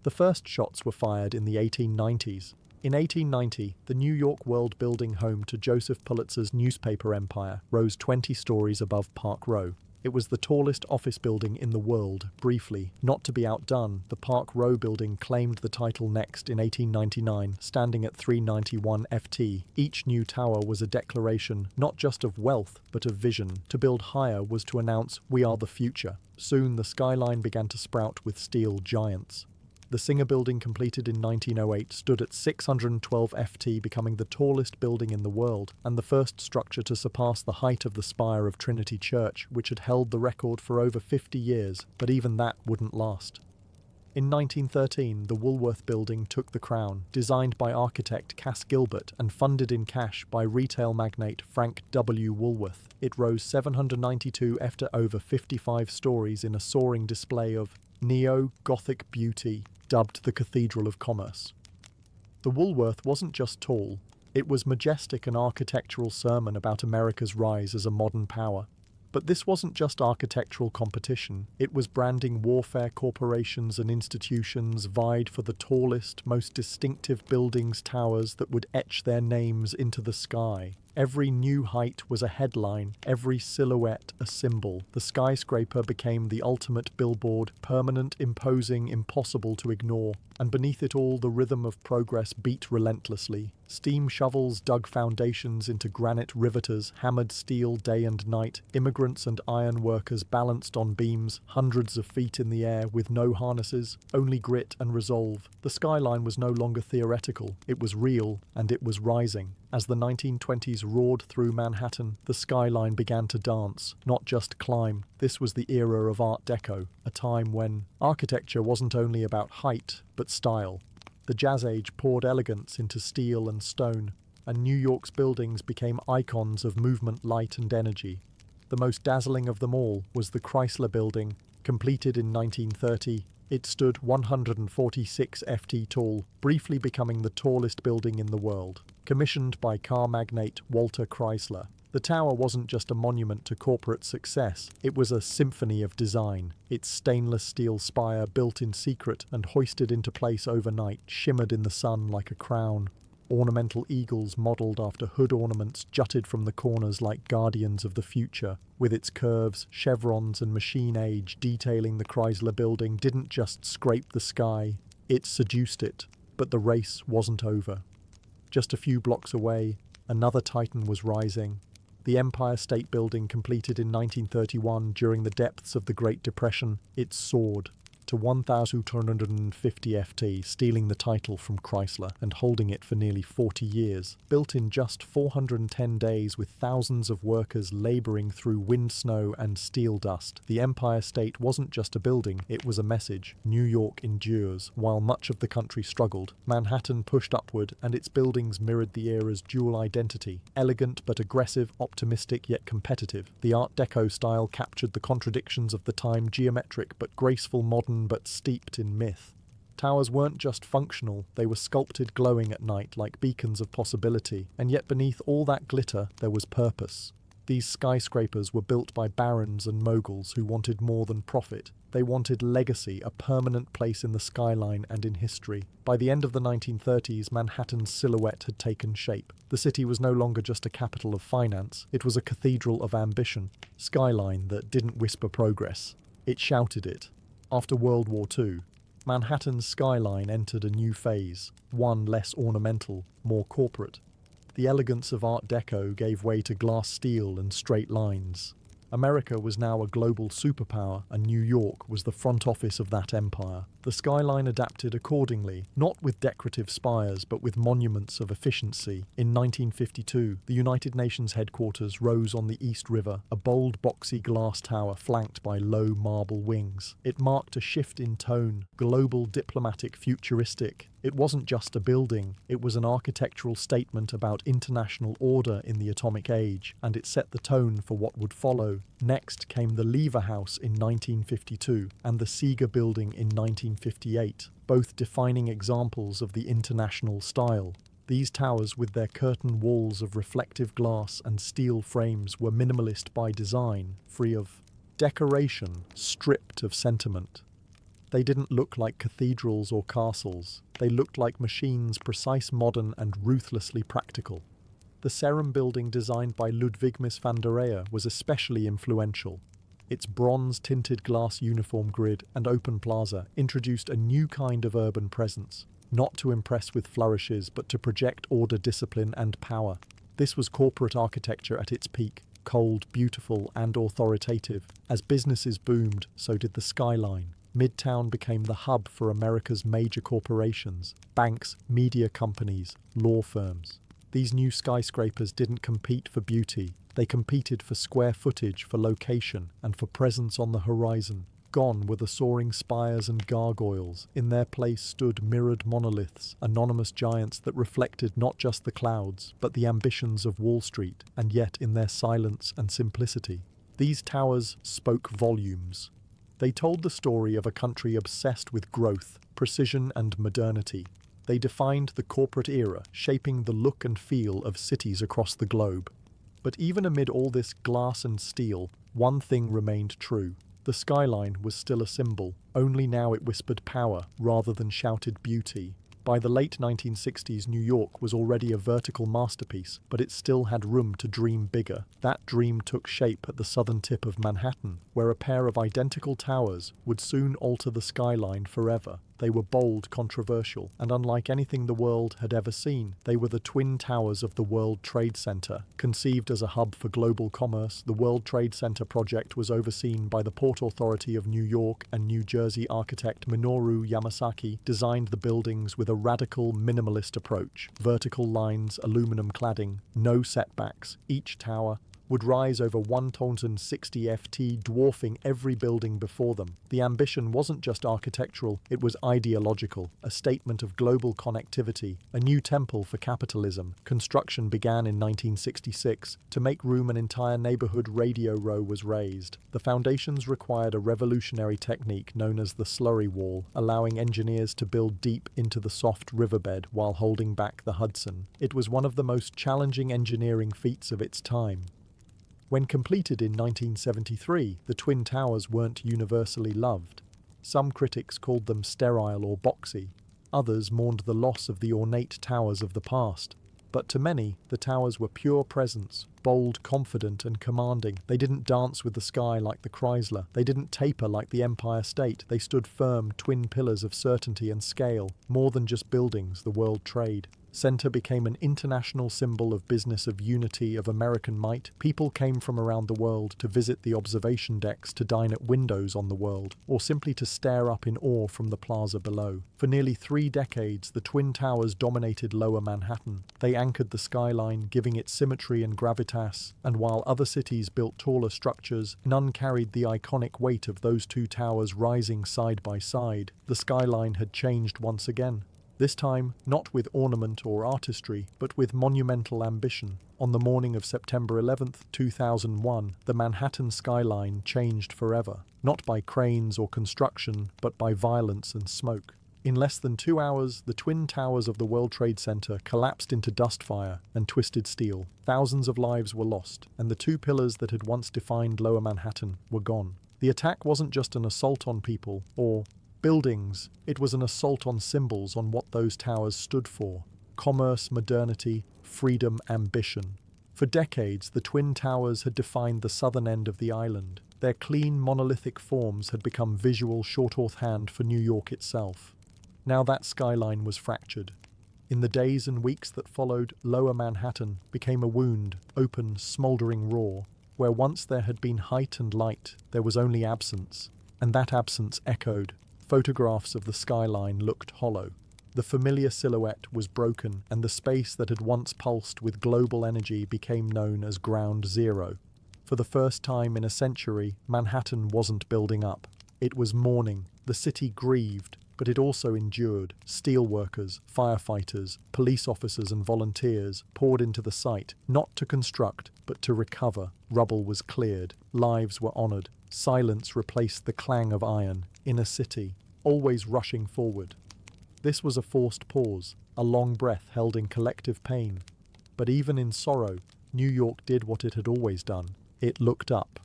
The first shots were fired in the 1890s. In 1890, the New York World Building, home to Joseph Pulitzer's newspaper empire, rose 20 stories above Park Row. It was the tallest office building in the world. Briefly, not to be outdone, the Park Row building claimed the title next in 1899, standing at 391 ft. Each new tower was a declaration not just of wealth, but of vision. To build higher was to announce, "We are the future." Soon the skyline began to sprout with steel giants. The Singer Building, completed in 1908, stood at 612 ft, becoming the tallest building in the world, and the first structure to surpass the height of the spire of Trinity Church, which had held the record for over 50 years, but even that wouldn't last. In 1913, the Woolworth Building took the crown, designed by architect Cass Gilbert and funded in cash by retail magnate Frank W. Woolworth. It rose 792 ft to over 55 stories in a soaring display of neo-Gothic beauty, dubbed the Cathedral of Commerce. The Woolworth wasn't just tall, it was majestic, an architectural sermon about America's rise as a modern power. But this wasn't just architectural competition, it was branding warfare. Corporations and institutions vied for the tallest, most distinctive buildings, towers that would etch their names into the sky. Every new height was a headline, every silhouette a symbol. The skyscraper became the ultimate billboard, permanent, imposing, impossible to ignore. And beneath it all, the rhythm of progress beat relentlessly. Steam shovels dug foundations into granite riveters, hammered steel day and night. Immigrants and iron workers balanced on beams, hundreds of feet in the air with no harnesses, only grit and resolve. The skyline was no longer theoretical, it was real, and it was rising. As the 1920s roared through Manhattan, the skyline began to dance, not just climb. This was the era of Art Deco, a time when architecture wasn't only about height, but style. The Jazz Age poured elegance into steel and stone, and New York's buildings became icons of movement, light, and energy. The most dazzling of them all was the Chrysler Building, completed in 1930. It stood 146 ft tall, briefly becoming the tallest building in the world. Commissioned by car magnate Walter Chrysler, the tower wasn't just a monument to corporate success, it was a symphony of design. Its stainless steel spire, built in secret and hoisted into place overnight, shimmered in the sun like a crown. Ornamental eagles modelled after hood ornaments jutted from the corners like guardians of the future. With its curves, chevrons and machine age detailing the Chrysler Building didn't just scrape the sky, it seduced it. But the race wasn't over. Just a few blocks away, another titan was rising. The Empire State Building, completed in 1931 during the depths of the Great Depression, it soared to 1,250 ft, stealing the title from Chrysler and holding it for nearly 40 years. Built in just 410 days with thousands of workers laboring through wind, snow and steel dust, the Empire State wasn't just a building, it was a message. New York endures. While much of the country struggled, Manhattan pushed upward, and its buildings mirrored the era's dual identity. Elegant but aggressive, optimistic yet competitive. The Art Deco style captured the contradictions of the time, geometric but graceful, modern but steeped in myth. Towers weren't just functional, they were sculpted, glowing at night like beacons of possibility, and yet beneath all that glitter there was purpose. These skyscrapers were built by barons and moguls who wanted more than profit. They wanted legacy, a permanent place in the skyline and in history. By the end of the 1930s, Manhattan's silhouette had taken shape. The city was no longer just a capital of finance, it was a cathedral of ambition. Skyline that didn't whisper progress, it shouted it. After World War II, Manhattan's skyline entered a new phase, one less ornamental, more corporate. The elegance of Art Deco gave way to glass steel and straight lines. America was now a global superpower, and New York was the front office of that empire. The skyline adapted accordingly, not with decorative spires but with monuments of efficiency. In 1952, the United Nations headquarters rose on the East River, a bold boxy glass tower flanked by low marble wings. It marked a shift in tone, global, diplomatic, futuristic. It wasn't just a building, it was an architectural statement about international order in the atomic age, and it set the tone for what would follow. Next came the Lever House in 1952 and the Seeger Building in 1958, both defining examples of the international style. These towers, with their curtain walls of reflective glass and steel frames, were minimalist by design, free of decoration, stripped of sentiment. They didn't look like cathedrals or castles. They looked like machines, precise, modern, and ruthlessly practical. The Serene Building, designed by Ludwig van der Rohe, was especially influential. Its bronze-tinted glass uniform grid and open plaza introduced a new kind of urban presence, not to impress with flourishes but to project order, discipline, and power. This was corporate architecture at its peak, cold, beautiful, and authoritative. As businesses boomed, so did the skyline. Midtown became the hub for America's major corporations, banks, media companies, law firms. These new skyscrapers didn't compete for beauty, they competed for square footage, for location, and for presence on the horizon. Gone were the soaring spires and gargoyles. In their place stood mirrored monoliths, anonymous giants that reflected not just the clouds, but the ambitions of Wall Street, and yet in their silence and simplicity. These towers spoke volumes. They told the story of a country obsessed with growth, precision, and modernity. They defined the corporate era, shaping the look and feel of cities across the globe. But even amid all this glass and steel, one thing remained true. The skyline was still a symbol, only now it whispered power rather than shouted beauty. By the late 1960s, New York was already a vertical masterpiece, but it still had room to dream bigger. That dream took shape at the southern tip of Manhattan, where a pair of identical towers would soon alter the skyline forever. They were bold, controversial, and unlike anything the world had ever seen. They were the twin towers of the World Trade Center. Conceived as a hub for global commerce, the World Trade Center project was overseen by the Port Authority of New York, and New Jersey architect Minoru Yamasaki designed the buildings with a radical, minimalist approach. Vertical lines, aluminum cladding, no setbacks. Each tower would rise over 1,060 ft, dwarfing every building before them. The ambition wasn't just architectural, it was ideological, a statement of global connectivity, a new temple for capitalism. Construction began in 1966. To make room, an entire neighborhood radio row was raised. The foundations required a revolutionary technique known as the slurry wall, allowing engineers to build deep into the soft riverbed while holding back the Hudson. It was one of the most challenging engineering feats of its time. When completed in 1973, the Twin Towers weren't universally loved. Some critics called them sterile or boxy. Others mourned the loss of the ornate towers of the past. But to many, the towers were pure presence, bold, confident, and commanding. They didn't dance with the sky like the Chrysler. They didn't taper like the Empire State. They stood firm, twin pillars of certainty and scale. More than just buildings, the World Trade Center became an international symbol of business, of unity, of American might. People came from around the world to visit the observation decks, to dine at windows on the world, or simply to stare up in awe from the plaza below. For nearly 3 decades, the Twin Towers dominated Lower Manhattan. They anchored the skyline, giving it symmetry and gravitas, and while other cities built taller structures, none carried the iconic weight of those two towers rising side by side. The skyline had changed once again. This time, not with ornament or artistry, but with monumental ambition. On the morning of September 11, 2001, the Manhattan skyline changed forever, not by cranes or construction, but by violence and smoke. In less than 2 hours, the twin towers of the World Trade Center collapsed into dust fire and twisted steel. Thousands of lives were lost, and the 2 pillars that had once defined Lower Manhattan were gone. The attack wasn't just an assault on people or buildings, it was an assault on symbols, on what those towers stood for: commerce, modernity, freedom, ambition. For decades, the Twin Towers had defined the southern end of the island. Their clean, monolithic forms had become visual shorthand for New York itself. Now that skyline was fractured. In the days and weeks that followed, Lower Manhattan became a wound, open, smoldering raw. Where once there had been height and light, there was only absence. And that absence echoed. Photographs of the skyline looked hollow. The familiar silhouette was broken, and the space that had once pulsed with global energy became known as Ground Zero. For the first time in a century, Manhattan wasn't building up. It was mourning. The city grieved, but it also endured. Steelworkers, firefighters, police officers and volunteers poured into the site, not to construct, but to recover. Rubble was cleared. Lives were honored. Silence replaced the clang of iron. In a city, always rushing forward. This was a forced pause, a long breath held in collective pain. But even in sorrow, New York did what it had always done. It looked up.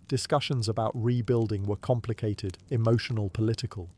Discussions about rebuilding were complicated, emotional, political.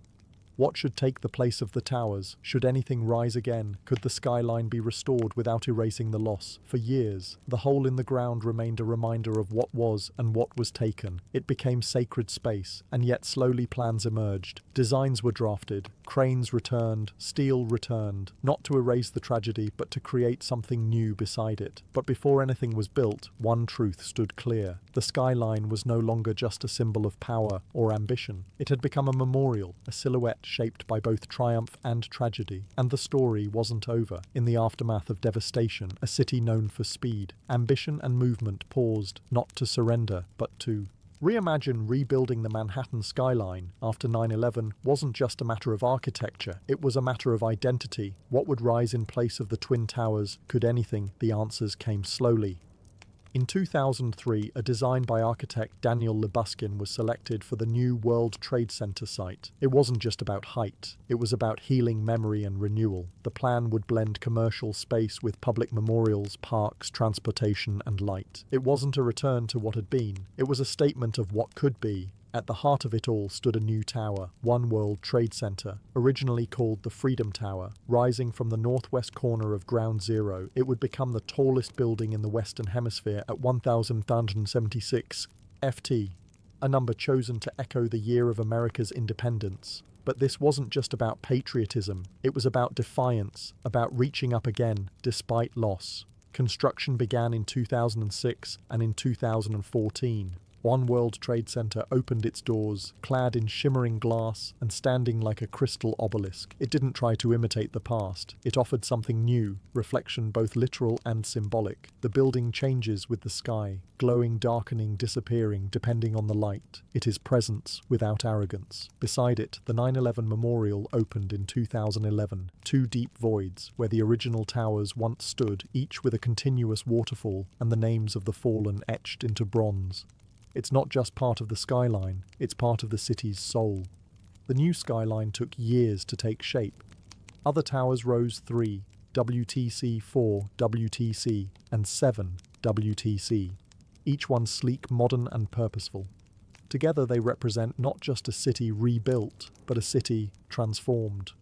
What should take the place of the towers? Should anything rise again? Could the skyline be restored without erasing the loss? For years, the hole in the ground remained a reminder of what was and what was taken. It became sacred space, and yet slowly plans emerged. Designs were drafted, cranes returned, steel returned, not to erase the tragedy, but to create something new beside it. But before anything was built, one truth stood clear. The skyline was no longer just a symbol of power or ambition. It had become a memorial, a silhouette shaped by both triumph and tragedy. And the story wasn't over. In the aftermath of devastation, a city known for speed, ambition and movement paused, not to surrender, but to reimagine. Rebuilding the Manhattan skyline after 9/11 wasn't just a matter of architecture, it was a matter of identity. What would rise in place of the Twin Towers? Could anything? The answers came slowly. In 2003, a design by architect Daniel Libuskin was selected for the new World Trade Center site. It wasn't just about height, it was about healing, memory and renewal. The plan would blend commercial space with public memorials, parks, transportation and light. It wasn't a return to what had been, it was a statement of what could be. At the heart of it all stood a new tower, One World Trade Center, originally called the Freedom Tower. Rising from the northwest corner of Ground Zero, it would become the tallest building in the Western Hemisphere at 1,576 ft, a number chosen to echo the year of America's independence. But this wasn't just about patriotism, it was about defiance, about reaching up again, despite loss. Construction began in 2006 and in 2014. One World Trade Center opened its doors, clad in shimmering glass and standing like a crystal obelisk. It didn't try to imitate the past. It offered something new, reflection both literal and symbolic. The building changes with the sky, glowing, darkening, disappearing, depending on the light. It is presence without arrogance. Beside it, the 9/11 Memorial opened in 2011. Two deep voids, where the original towers once stood, each with a continuous waterfall and the names of the fallen etched into bronze. It's not just part of the skyline, it's part of the city's soul. The new skyline took years to take shape. Other towers rose 3, WTC 4, WTC, and 7, WTC. Each one sleek, modern, and purposeful. Together they represent not just a city rebuilt, but a city transformed.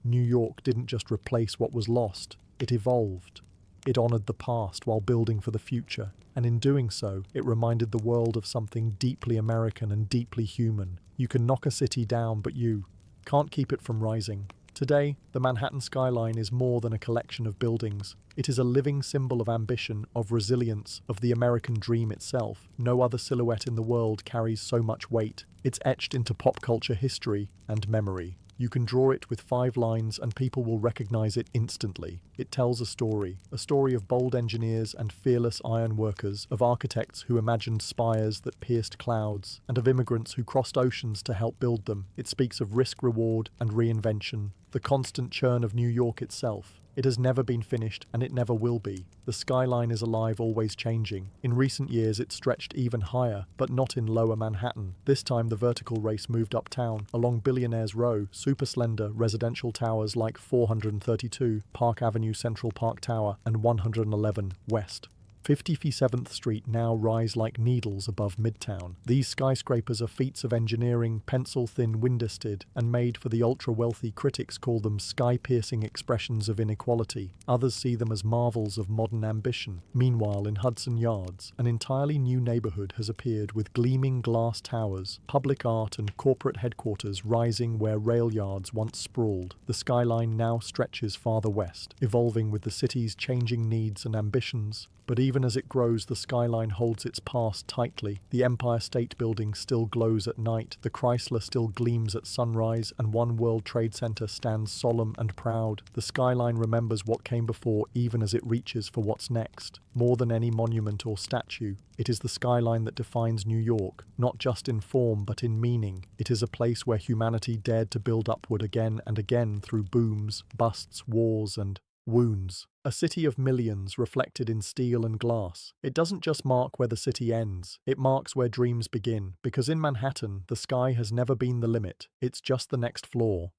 New York didn't just replace what was lost, it evolved. It honored the past while building for the future, and in doing so, it reminded the world of something deeply American and deeply human. You can knock a city down, but you can't keep it from rising. Today, the Manhattan skyline is more than a collection of buildings. It is a living symbol of ambition, of resilience, of the American dream itself. No other silhouette in the world carries so much weight. It's etched into pop culture history and memory. You can draw it with 5 lines and people will recognize it instantly. It tells a story of bold engineers and fearless iron workers, of architects who imagined spires that pierced clouds, and of immigrants who crossed oceans to help build them. It speaks of risk, reward, and reinvention, the constant churn of New York itself. It has never been finished, and it never will be. The skyline is alive, always changing. In recent years, it stretched even higher, but not in lower Manhattan. This time, the vertical race moved uptown, along Billionaire's Row, super slender residential towers like 432, Park Avenue Central Park Tower, and 111 West. 57th Street now rise like needles above Midtown. These skyscrapers are feats of engineering, pencil-thin windowed, and made for the ultra-wealthy. Critics call them sky-piercing expressions of inequality. Others see them as marvels of modern ambition. Meanwhile, in Hudson Yards, an entirely new neighborhood has appeared with gleaming glass towers, public art and corporate headquarters rising where rail yards once sprawled. The skyline now stretches farther west, evolving with the city's changing needs and ambitions. But even as it grows, the skyline holds its past tightly. The Empire State Building still glows at night, the Chrysler still gleams at sunrise, and One World Trade Center stands solemn and proud. The skyline remembers what came before even as it reaches for what's next. More than any monument or statue, it is the skyline that defines New York, not just in form but in meaning. It is a place where humanity dared to build upward again and again through booms, busts, wars, and wounds. A city of millions reflected in steel and glass. It doesn't just mark where the city ends, it marks where dreams begin, because in Manhattan, the sky has never been the limit, it's just the next floor.